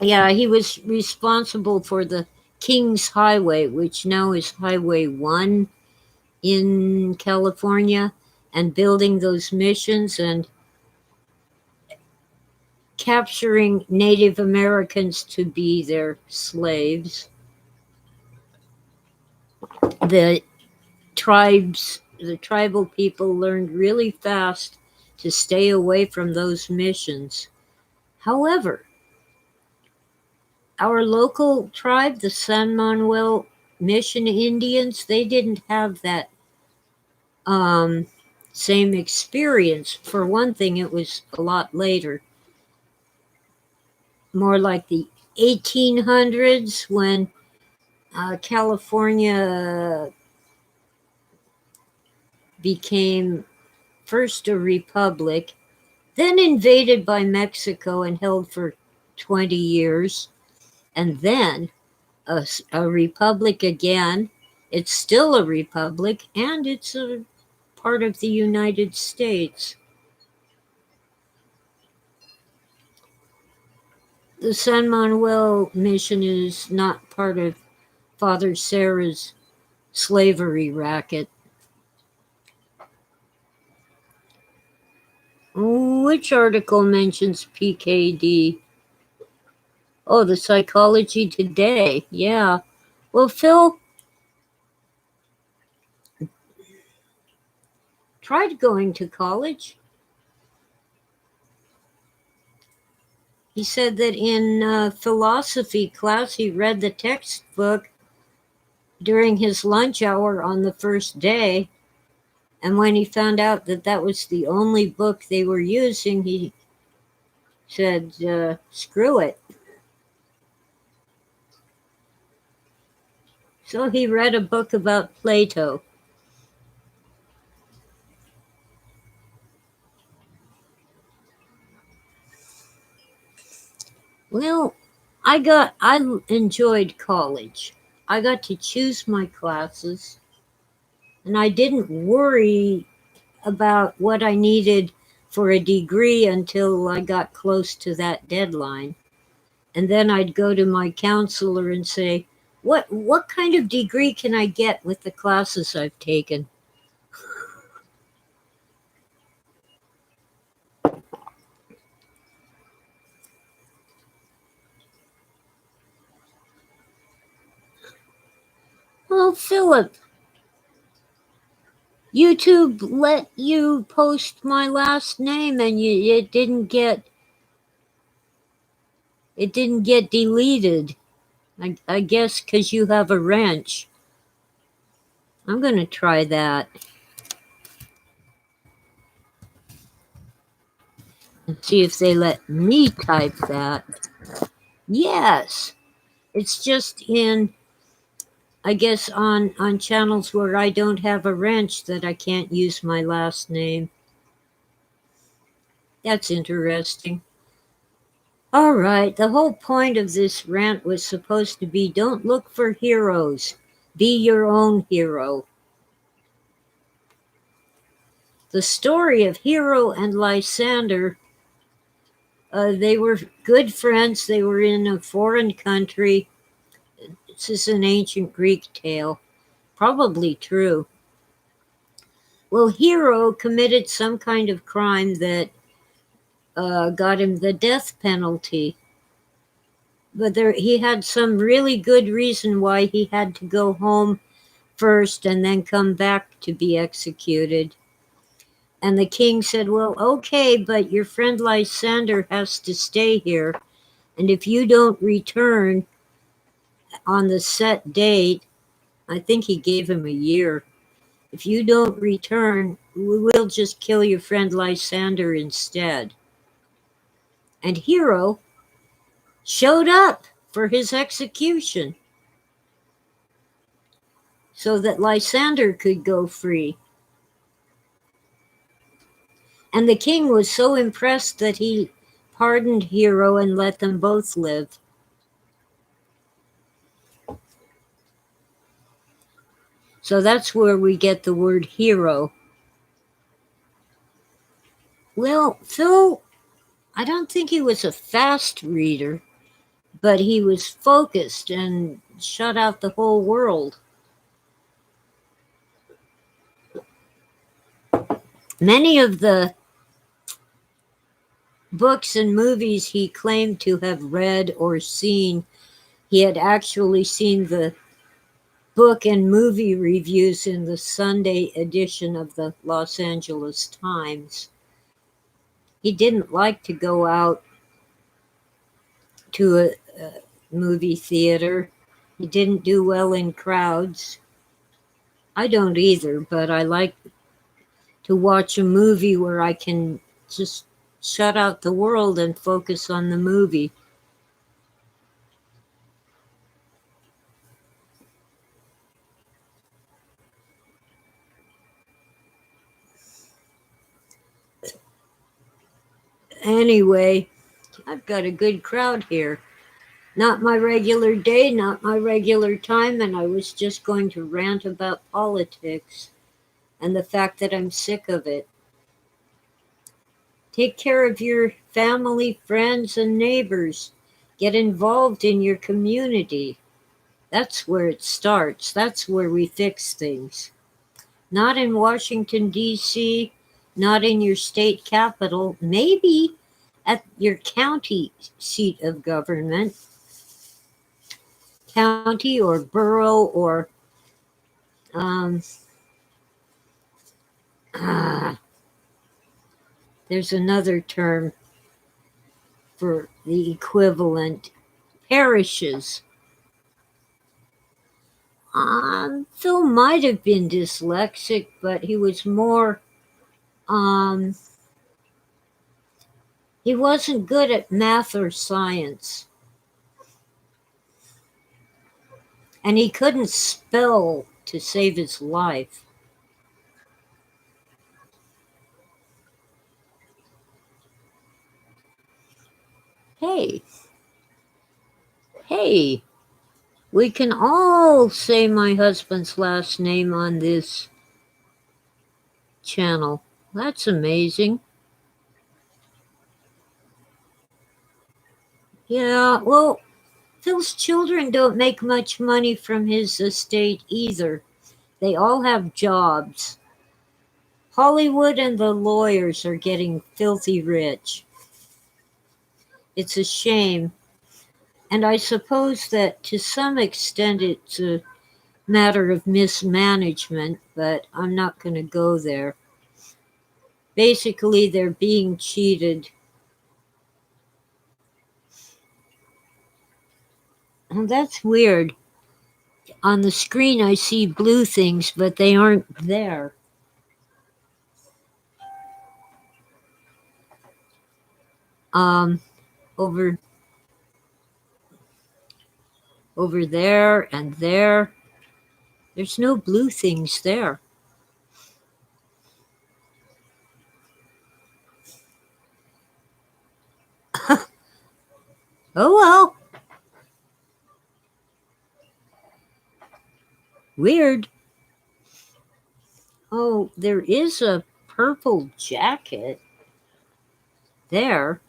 Yeah, he was responsible for the King's Highway, which now is Highway 1 in California, and building those missions and capturing Native Americans to be their slaves. The tribal people learned really fast to stay away from those missions. However, our local tribe, the San Manuel Mission Indians, they didn't have that same experience. For one thing, it was a lot later, more like the 1800s, when California became first a republic, then invaded by Mexico and held for 20 years, and then a republic again. It's still a republic, and it's a part of the United States. The San Manuel Mission is not part of Father Serra's slavery racket. Which article mentions PKD? Oh, the Psychology Today. Yeah. Well, Phil tried going to college. He said that in philosophy class, he read the textbook during his lunch hour on the first day. And when he found out that that was the only book they were using, he said, screw it. So he read a book about Plato. Well, I enjoyed college. I got to choose my classes, and I didn't worry about what I needed for a degree until I got close to that deadline. And then I'd go to my counselor and say, what kind of degree can I get with the classes I've taken? Well, Philip, YouTube let you post my last name, and it didn't get deleted. I guess because you have a wrench. I'm going to try that and see if they let me type that. Yes, it's just in, I guess, on channels where I don't have a wrench that I can't use my last name. That's interesting. All right, the whole point of this rant was supposed to be don't look for heroes, be your own hero. The story of Hero and Lysander, they were good friends. They were in a foreign country. This is an ancient Greek tale, probably true. Well, Hero committed some kind of crime that got him the death penalty. but he had some really good reason why he had to go home first and then come back to be executed. And the king said, well, okay, but your friend Lysander has to stay here. And if you don't return on the set date, I think he gave him a year. If you don't return, we will just kill your friend Lysander instead. And Hero showed up for his execution so that Lysander could go free. And the king was so impressed that he pardoned Hero and let them both live. So that's where we get the word hero. Well, Phil, I don't think he was a fast reader, but he was focused and shut out the whole world. Many of the books and movies he claimed to have read or seen, he had actually seen the book and movie reviews in the Sunday edition of the Los Angeles Times. He didn't like to go out to a movie theater. He didn't do well in crowds. I don't either, but I like to watch a movie where I can just shut out the world and focus on the movie. Anyway, I've got a good crowd here. Not my regular day, not my regular time, and I was just going to rant about politics and the fact that I'm sick of it. Take care of your family, friends, and neighbors. Get involved in your community. That's where it starts. That's where we fix things. Not in Washington, D.C., not in your state capital, maybe at your county seat of government, county or borough or there's another term for the equivalent, parishes. Phil might have been dyslexic, but he was more, he wasn't good at math or science. And he couldn't spell to save his life. Hey, we can all say my husband's last name on this channel. That's amazing. Yeah, well, Phil's children don't make much money from his estate either. They all have jobs. Hollywood and the lawyers are getting filthy rich. It's a shame. And I suppose that to some extent it's a matter of mismanagement, but I'm not going to go there. Basically, they're being cheated. And that's weird. On the screen, I see blue things, but they aren't there. Over there and there. There's no blue things there. Oh well. Weird. Oh, there is a purple jacket there.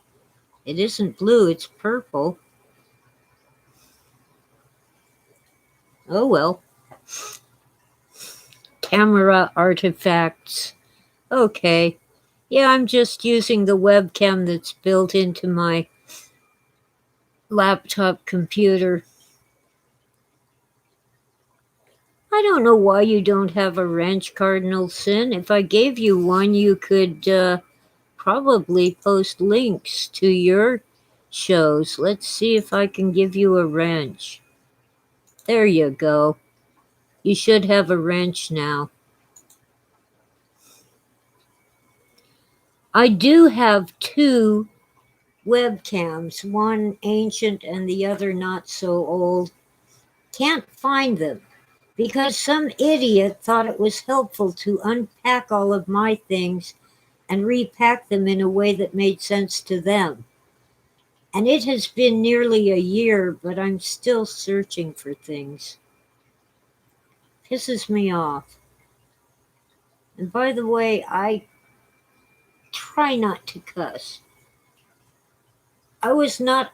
It isn't blue, it's purple. Oh well. Camera artifacts. Okay. Yeah, I'm just using the webcam that's built into my laptop computer. I don't know why you don't have a wrench, Cardinal Sin. If I gave you one, you could probably post links to your shows. Let's see if I can give you a wrench. There you go. You should have a wrench now. I do have two webcams, one ancient and the other not so old. Can't find them because some idiot thought it was helpful to unpack all of my things and repack them in a way that made sense to them. And it has been nearly a year, but I'm still searching for things. Pisses me off. And by the way, I try not to cuss. I was not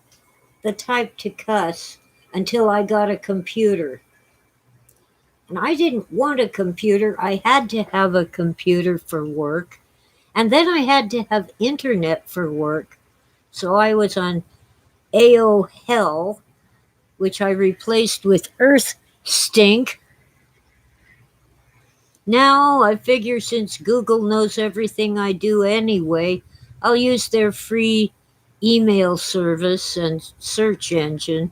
the type to cuss until I got a computer. And I didn't want a computer. I had to have a computer for work. And then I had to have internet for work. So I was on AOL, which I replaced with Earth Stink. Now I figure since Google knows everything I do anyway, I'll use their free email service and search engine.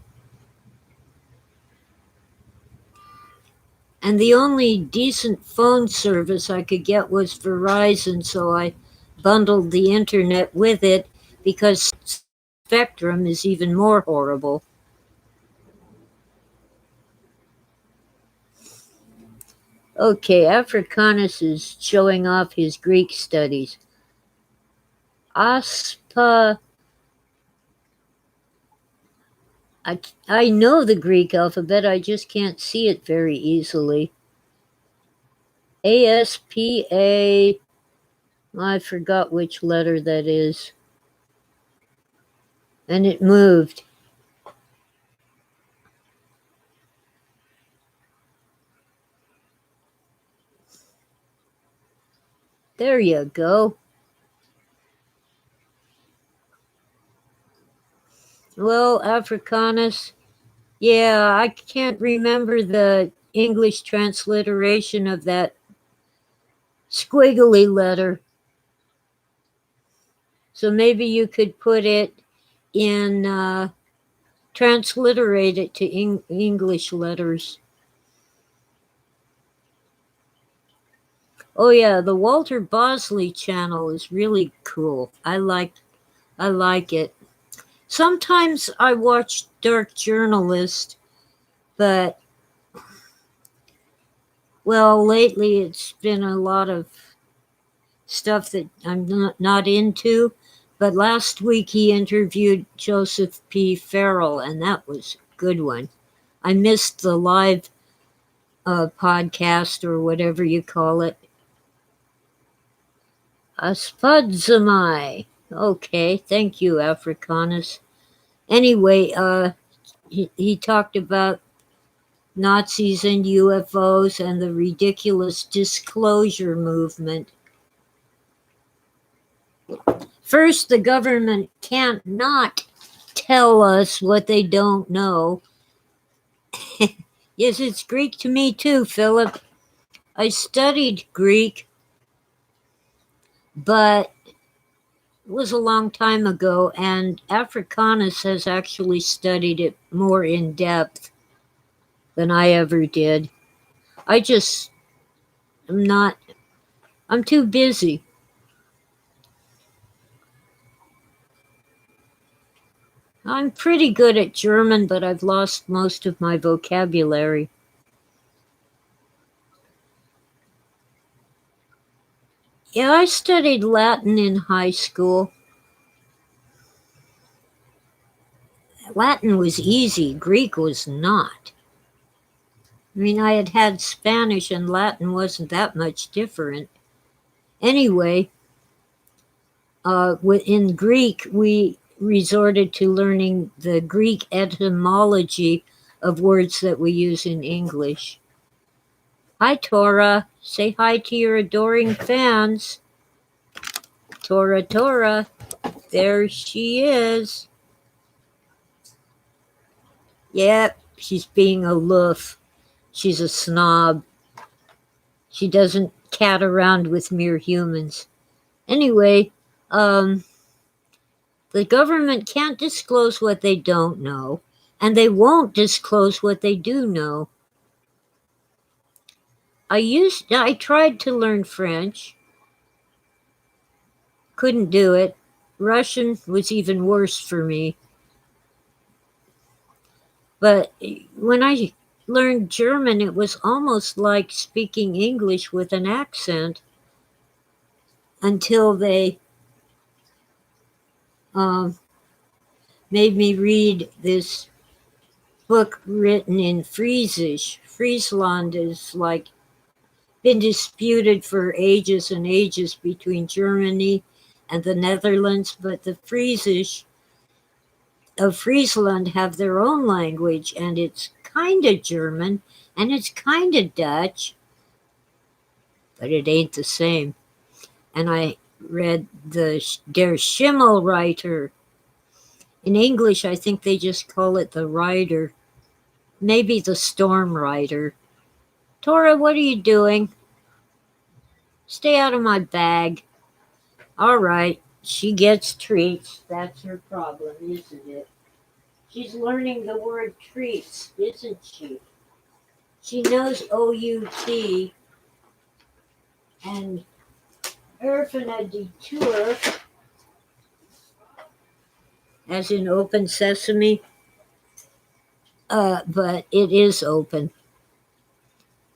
And the only decent phone service I could get was Verizon, so I bundled the internet with it because Spectrum is even more horrible. Okay, Africanus is showing off his Greek studies. Aspa. I know the Greek alphabet, I just can't see it very easily. ASPA. I forgot which letter that is. And it moved. There you go. Well, Africanus, yeah, I can't remember the English transliteration of that squiggly letter. So maybe you could put it in, transliterate it to English letters. Oh yeah, the Walter Bosley channel is really cool. I like it. Sometimes I watch Dark Journalist, but well, lately it's been a lot of stuff that I'm not into. But last week he interviewed Joseph P. Farrell, and that was a good one. I missed the live podcast or whatever you call it. Aspudzamai. Okay, thank you, Africanus. Anyway, he talked about Nazis and UFOs and the ridiculous disclosure movement. First, the government can't not tell us what they don't know. Yes, it's Greek to me too, Philip. I studied Greek, but it was a long time ago, and Africanus has actually studied it more in depth than I ever did. I just I'm too busy. I'm pretty good at German, but I've lost most of my vocabulary. Yeah, I studied Latin in high school. Latin was easy, Greek was not. I mean, I had Spanish and Latin wasn't that much different. Anyway, in Greek, we resorted to learning the Greek etymology of words that we use in English. Hi, Tora. Say hi to your adoring fans. Tora. There she is. Yep, she's being aloof. She's a snob. She doesn't cat around with mere humans. Anyway, um, the government can't disclose what they don't know, and they won't disclose what they do know. I tried to learn French. Couldn't do it. Russian was even worse for me. But when I learned German, it was almost like speaking English with an accent until they um, made me read this book written in Friesisch. Friesland is like been disputed for ages and ages between Germany and the Netherlands, but the Friesisch of Friesland have their own language, and it's kind of German and it's kind of Dutch, but it ain't the same. And I read Der Schimmelreiter. In English, I think they just call it the Rider, maybe the Storm Rider. Tora, what are you doing? Stay out of my bag. All right, she gets treats. That's her problem, isn't it? She's learning the word treats, isn't she? She knows OUT and Erfina Detour, as in open sesame, but it is open.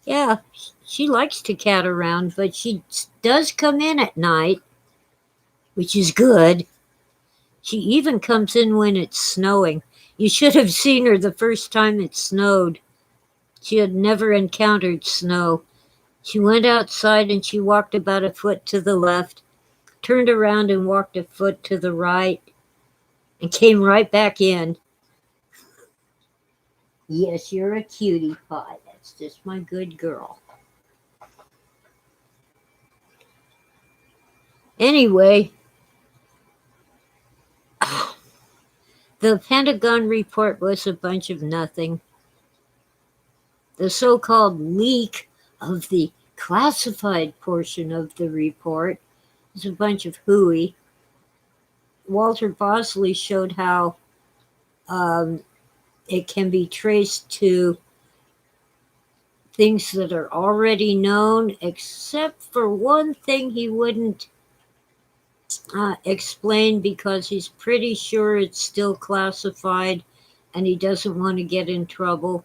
Yeah, she likes to cat around, but she does come in at night, which is good. She even comes in when it's snowing. You should have seen her the first time it snowed. She had never encountered snow. She went outside and she walked about a foot to the left, turned around and walked a foot to the right, and came right back in. Yes, you're a cutie pie. That's just my good girl. Anyway, the Pentagon report was a bunch of nothing. The so-called leak of the classified portion of the report is a bunch of hooey. Walter Bosley showed how it can be traced to things that are already known, except for one thing he wouldn't explain because he's pretty sure it's still classified and he doesn't want to get in trouble.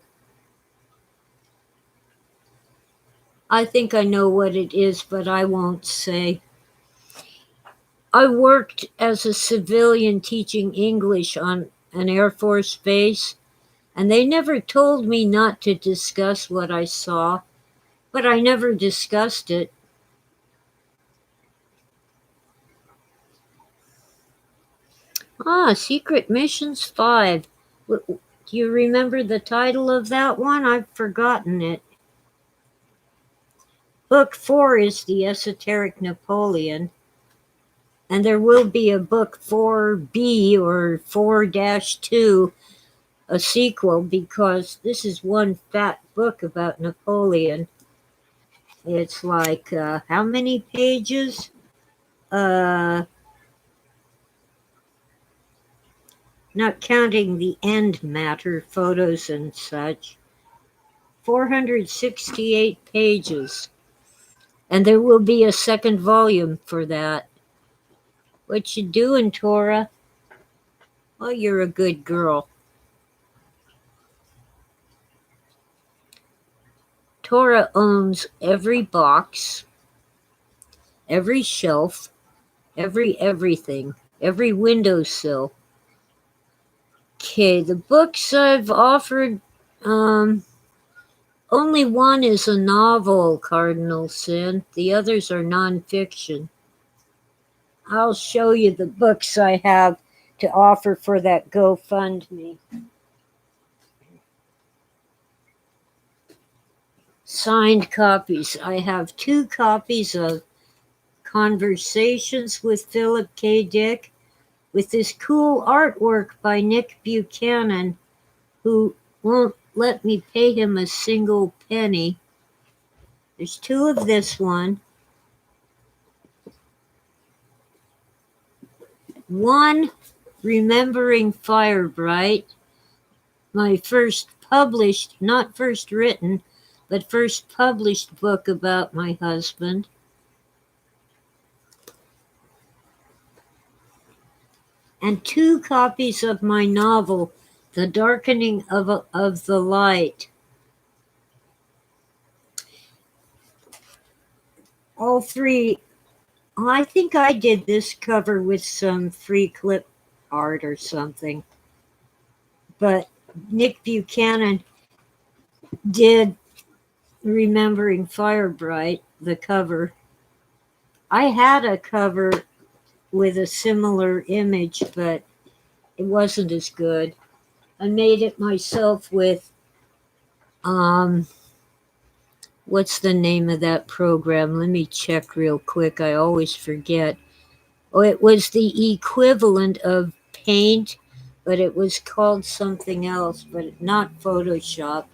I think I know what it is, but I won't say. I worked as a civilian teaching English on an Air Force base, and they never told me not to discuss what I saw, but I never discussed it. Secret Missions 5. Do you remember the title of that one? I've forgotten it. Book 4 is the Esoteric Napoleon, and there will be a book 4B or 4-2, a sequel, because this is one fat book about Napoleon. It's like, how many pages? Not counting the end matter, photos and such. 468 pages. And there will be a second volume for that. What you doing, Tora? Well, you're a good girl. Tora owns every box, every shelf, everything, every windowsill. Okay, the books I've offered, only one is a novel, Cardinal Sin. The others are nonfiction. I'll show you the books I have to offer for that GoFundMe. Signed copies. I have 2 copies of Conversations with Philip K. Dick with this cool artwork by Nick Buchanan, who won't let me pay him a single penny. There's two of this one. One, Remembering Firebright, my first published, not first written, but first published book about my husband. And two copies of my novel, The Darkening of the Light. All three. I think I did this cover with some free clip art or something. But Nick Buchanan did Remembering Firebright, the cover. I had a cover with a similar image, but it wasn't as good. I made it myself with, what's the name of that program? Let me check real quick. I always forget. Oh, it was the equivalent of Paint, but it was called something else, but not Photoshop.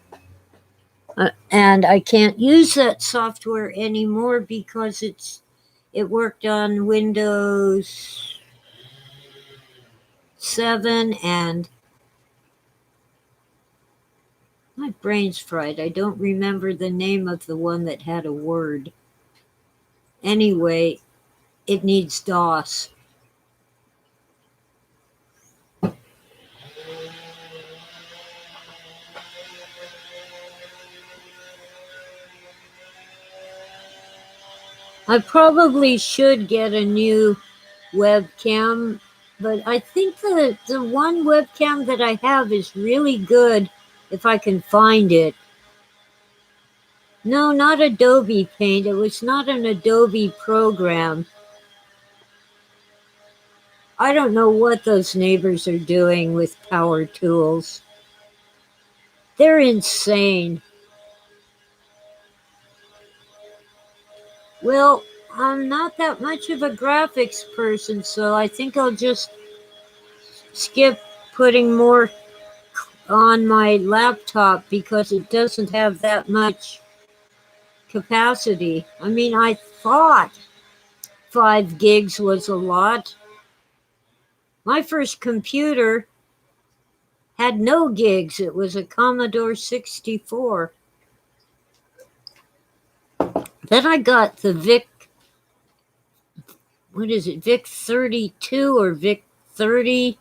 And I can't use that software anymore because it worked on Windows 7 and my brain's fried. I don't remember the name of the one that had a word. Anyway, it needs DOS. I probably should get a new webcam, but I think the one webcam that I have is really good if I can find it. No, not Adobe Paint. It was not an Adobe program. I don't know what those neighbors are doing with power tools. They're insane. Well, I'm not that much of a graphics person, so I think I'll just skip putting more on my laptop because it doesn't have that much capacity. I mean, I thought 5 gigs was a lot. My first computer had no gigs. It was a Commodore 64. Then I got the VIC, VIC 32 or VIC 30,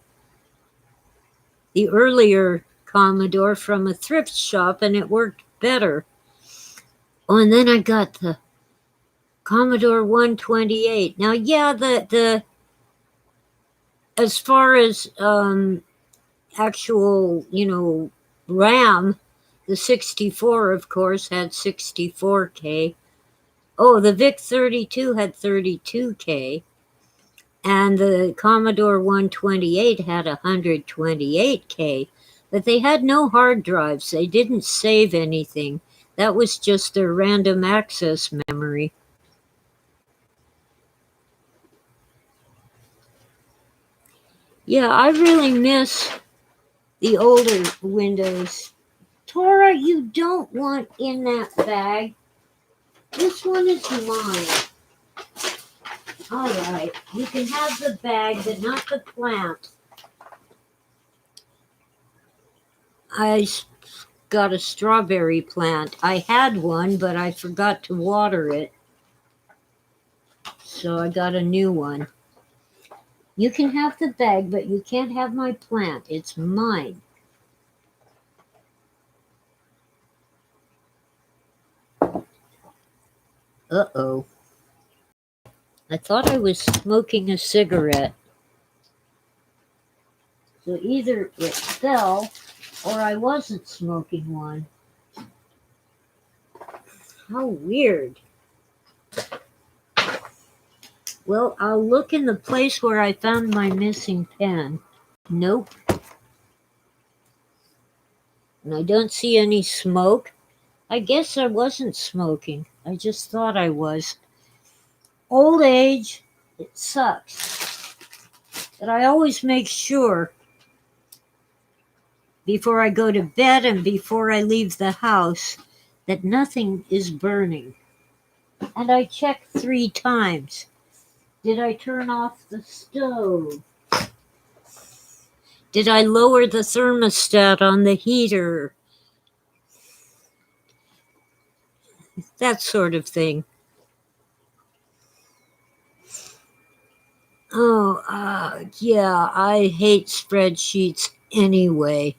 the earlier Commodore from a thrift shop, and it worked better. Oh, and then I got the Commodore 128. Now, yeah, the as far as actual, RAM, the 64, of course, had 64K. Oh, the VIC 32 had 32K. And the Commodore 128 had 128K. But they had no hard drives. They didn't save anything. That was just their random access memory. Yeah, I really miss the older Windows. Tora, you don't want in that bag. This one is mine. All right, you can have the bag, but not the plant. I got a strawberry plant. I had one, but I forgot to water it. So I got a new one. You can have the bag, but you can't have my plant. It's mine. Uh-oh. I thought I was smoking a cigarette. So either it fell or I wasn't smoking one. How weird. Well, I'll look in the place where I found my missing pen. Nope. And I don't see any smoke. I guess I wasn't smoking. I just thought I was. Old age, it sucks. But I always make sure before I go to bed and before I leave the house that nothing is burning. And I check 3 times. Did I turn off the stove? Did I lower the thermostat on the heater? That sort of thing. Oh, yeah, I hate spreadsheets anyway.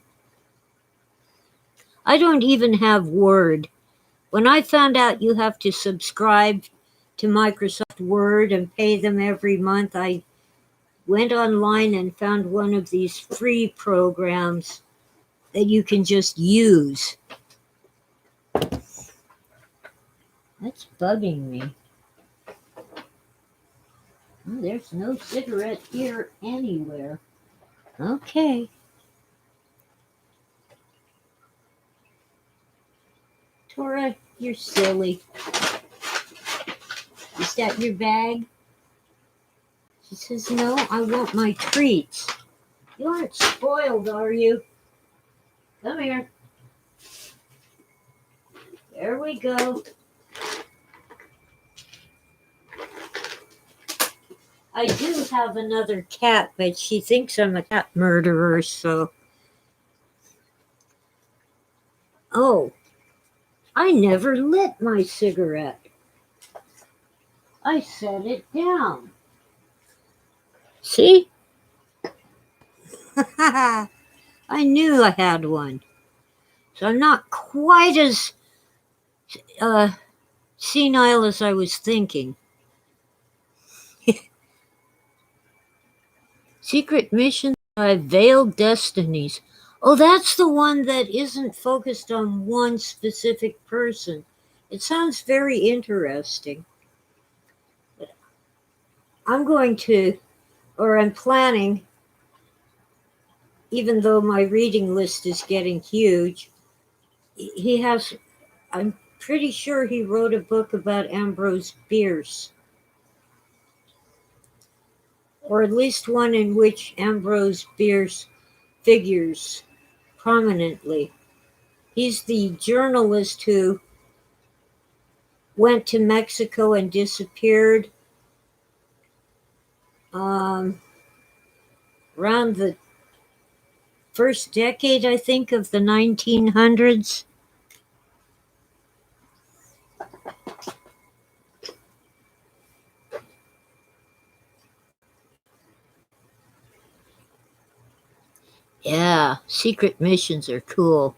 I don't even have Word. When I found out you have to subscribe to Microsoft Word and pay them every month, I went online and found one of these free programs that you can just use. That's bugging me. Oh, there's no cigarette here anywhere. Okay. Tora, you're silly. Is that your bag? She says, no, I want my treats. You aren't spoiled, are you? Come here. There we go. I do have another cat, but she thinks I'm a cat murderer, so. Oh, I never lit my cigarette. I set it down. See? I knew I had one. So I'm not quite as senile as I was thinking. Secret Mission by Veiled Destinies. Oh, that's the one that isn't focused on one specific person. It sounds very interesting. I'm planning, even though my reading list is getting huge, I'm pretty sure he wrote a book about Ambrose Bierce. Or at least one in which Ambrose Bierce figures prominently. He's the journalist who went to Mexico and disappeared around the first decade, I think, of the 1900s. Yeah, secret missions are cool.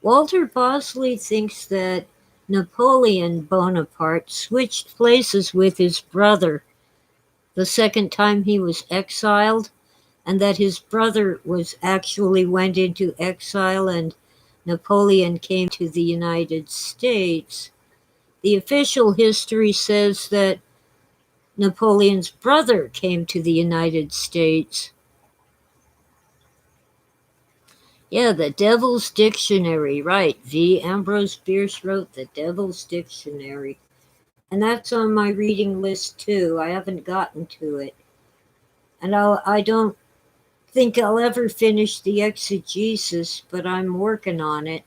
Walter Bosley thinks that Napoleon Bonaparte switched places with his brother the second time he was exiled, and that his brother went into exile and Napoleon came to the United States. The official history says that Napoleon's brother came to the United States. Yeah, the Devil's Dictionary, right. V. Ambrose Bierce wrote the Devil's Dictionary. And that's on my reading list too. I haven't gotten to it. And I don't think I'll ever finish the exegesis, but I'm working on it,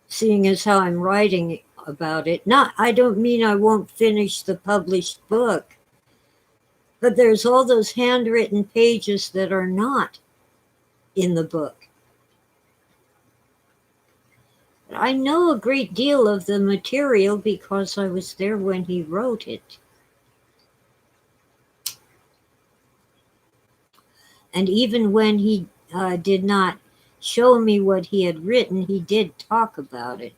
seeing as how I'm writing about it. I don't mean I won't finish the published book, but there's all those handwritten pages that are not in the book. I know a great deal of the material because I was there when he wrote it. And even when he did not show me what he had written, he did talk about it.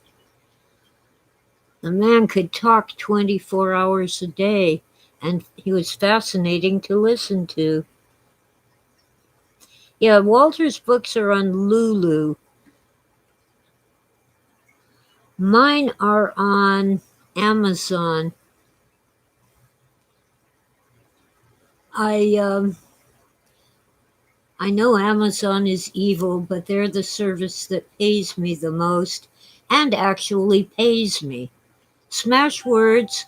The man could talk 24 hours a day, and he was fascinating to listen to. Yeah, Walter's books are on Lulu. Mine are on Amazon. I know Amazon is evil, but they're the service that pays me the most and actually pays me. Smashwords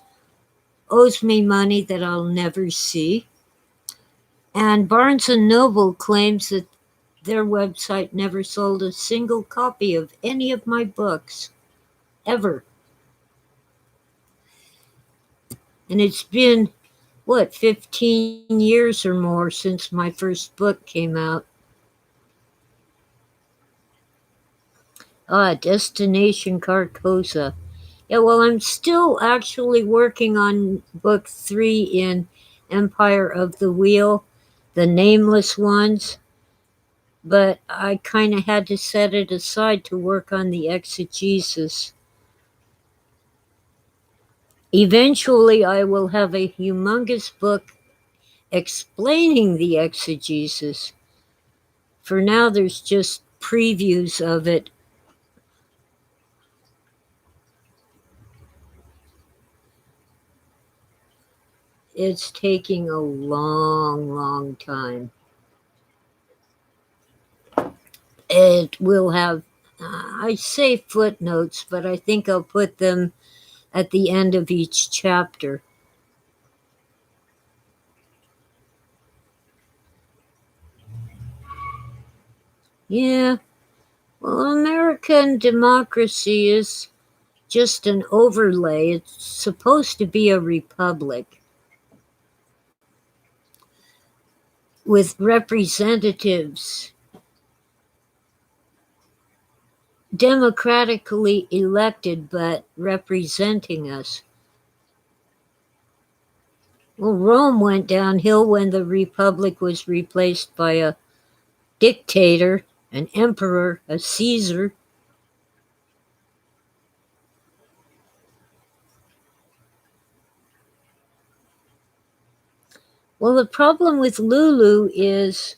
owes me money that I'll never see. And Barnes & Noble claims that Their website never sold a single copy of any of my books, ever. And it's been, 15 years or more since my first book came out. Destination Carcosa. Yeah, well, I'm still actually working on book 3 in Empire of the Wheel, The Nameless Ones, but I kind of had to set it aside to work on the exegesis. Eventually, I will have a humongous book explaining the exegesis. For now, there's just previews of it. It's taking a long, long time. It will have, I say footnotes, but I think I'll put them at the end of each chapter. Yeah, well, American democracy is just an overlay. It's supposed to be a republic with representatives democratically elected but representing us. Well, Rome went downhill when the republic was replaced by a dictator, an emperor, a Caesar. Well, the problem with Lulu is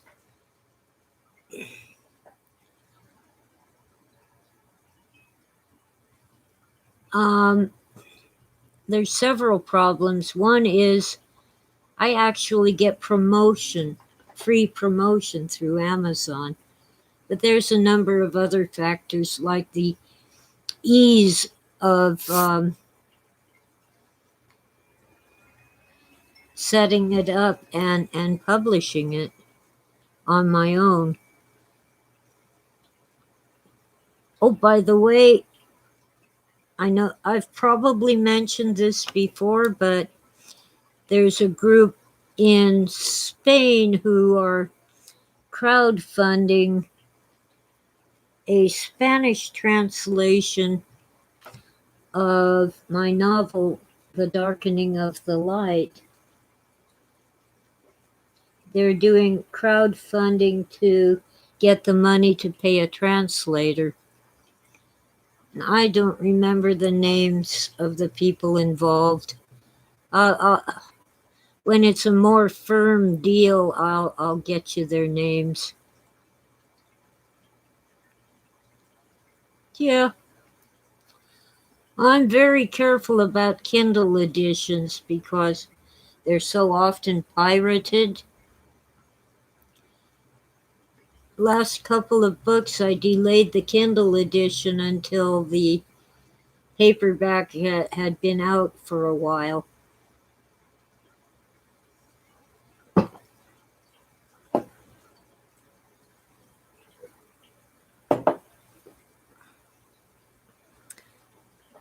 there's several problems. One is I actually get free promotion through Amazon. But there's a number of other factors like the ease of setting it up and publishing it on my own. Oh, by the way, I know I've probably mentioned this before, but there's a group in Spain who are crowdfunding a Spanish translation of my novel, The Darkening of the Light. They're doing crowdfunding to get the money to pay a translator. And I don't remember the names of the people involved. When it's a more firm deal, I'll get you their names. Yeah. I'm very careful about Kindle editions because they're so often pirated. Last couple of books, I delayed the Kindle edition until the paperback had been out for a while.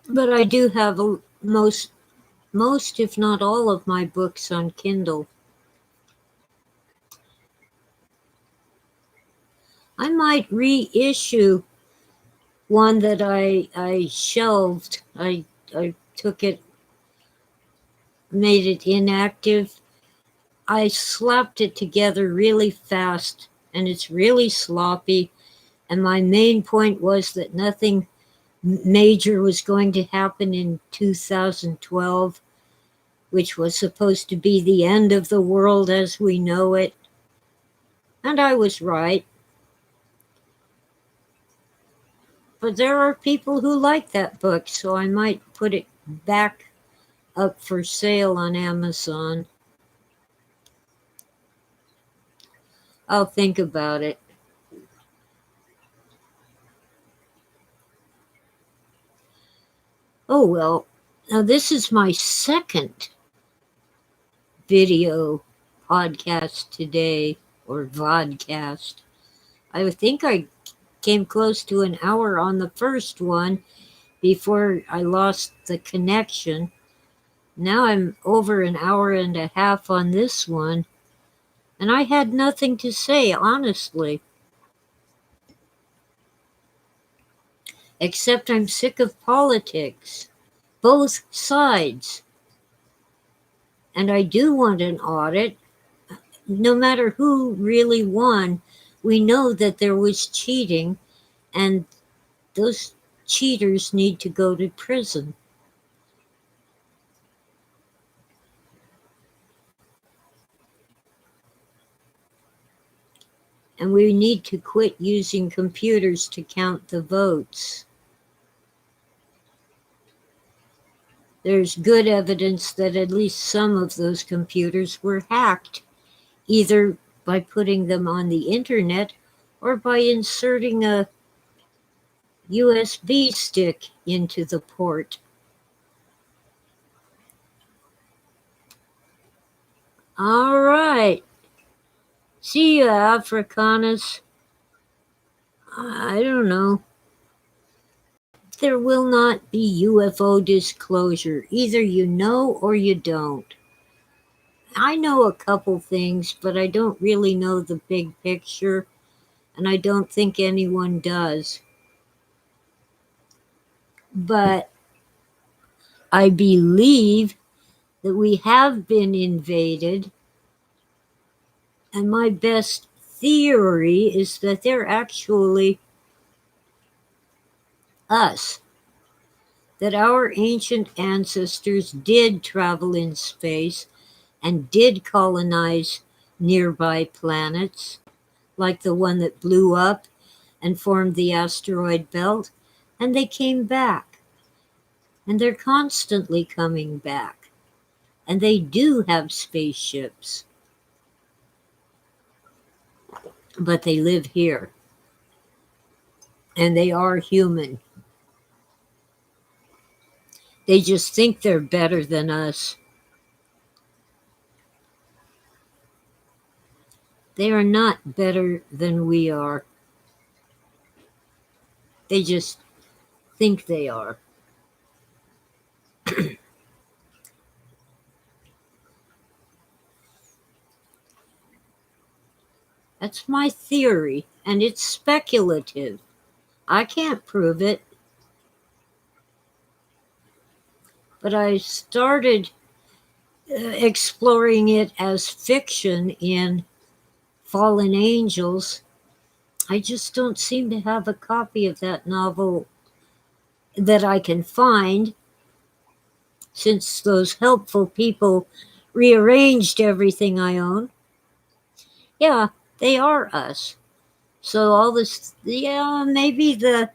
But I do have most, if not all, of my books on Kindle. I might reissue one that I shelved. I took it, made it inactive. I slapped it together really fast, and it's really sloppy. And my main point was that nothing major was going to happen in 2012, which was supposed to be the end of the world as we know it. And I was right. But there are people who like that book, so I might put it back up for sale on Amazon. I'll think about it. Oh, well, now this is my second video podcast today, or vodcast. I think I came close to an hour on the first one before I lost the connection. Now I'm over an hour and a half on this one, and I had nothing to say, honestly, except I'm sick of politics, both sides. And I do want an audit. No matter who really won, we know that there was cheating, and those cheaters need to go to prison. And we need to quit using computers to count the votes. There's good evidence that at least some of those computers were hacked, either by putting them on the internet or by inserting a USB stick into the port. All right. See you, Afrikaners. I don't know. There will not be UFO disclosure. Either you know or you don't. I know a couple things, but I don't really know the big picture, and I don't think anyone does. But I believe that we have been invaded, and my best theory is that they're actually us. That our ancient ancestors did travel in space and did colonize nearby planets, like the one that blew up and formed the asteroid belt, and they came back. And they're constantly coming back. And they do have spaceships. But they live here. And they are human. They just think they're better than us. They are not better than we are. They just think they are. That's my theory, and it's speculative. I can't prove it. But I started exploring it as fiction in Fallen Angels. I just don't seem to have a copy of that novel that I can find, since those helpful people rearranged everything I own. Yeah, they are us. So all this, yeah, maybe the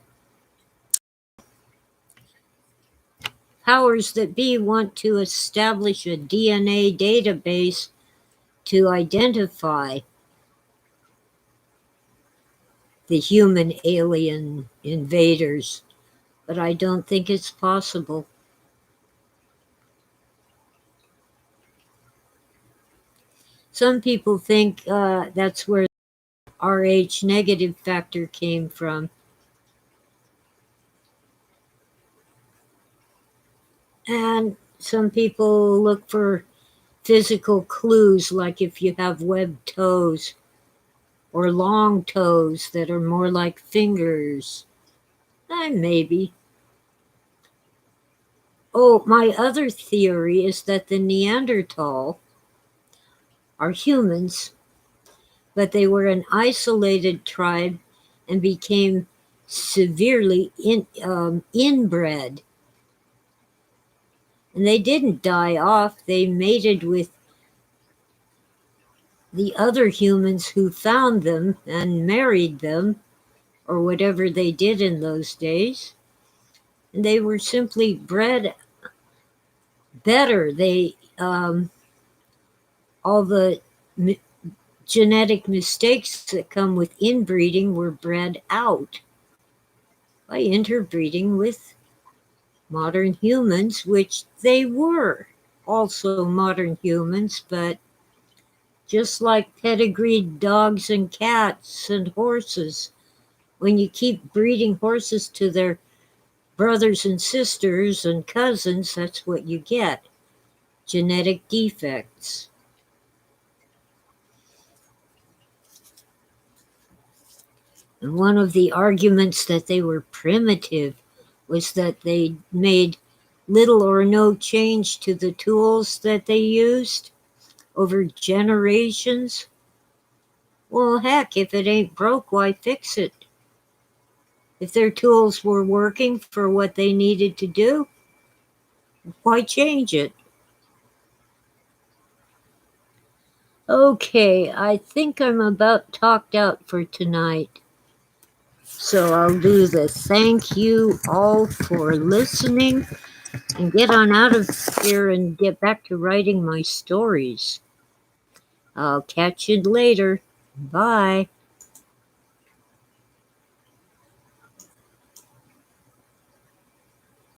powers that be want to establish a DNA database to identify the human alien invaders, but I don't think it's possible. Some people think that's where Rh negative factor came from. And some people look for physical clues, like if you have webbed toes or long toes that are more like fingers. Maybe. Oh, my other theory is that the Neanderthal are humans, but they were an isolated tribe and became severely inbred. And they didn't die off, they mated with the other humans who found them and married them, or whatever they did in those days. And they were simply bred better. All the genetic mistakes that come with inbreeding were bred out by interbreeding with modern humans, which they were also modern humans, but just like pedigreed dogs and cats and horses. When you keep breeding horses to their brothers and sisters and cousins, that's what you get: genetic defects. And one of the arguments that they were primitive was that they made little or no change to the tools that they used over generations. Well, heck, if it ain't broke, why fix it? If their tools were working for what they needed to do, why change it? Okay, I think I'm about talked out for tonight. So I'll do the thank you all for listening and get on out of here and get back to writing my stories. I'll catch you later. Bye.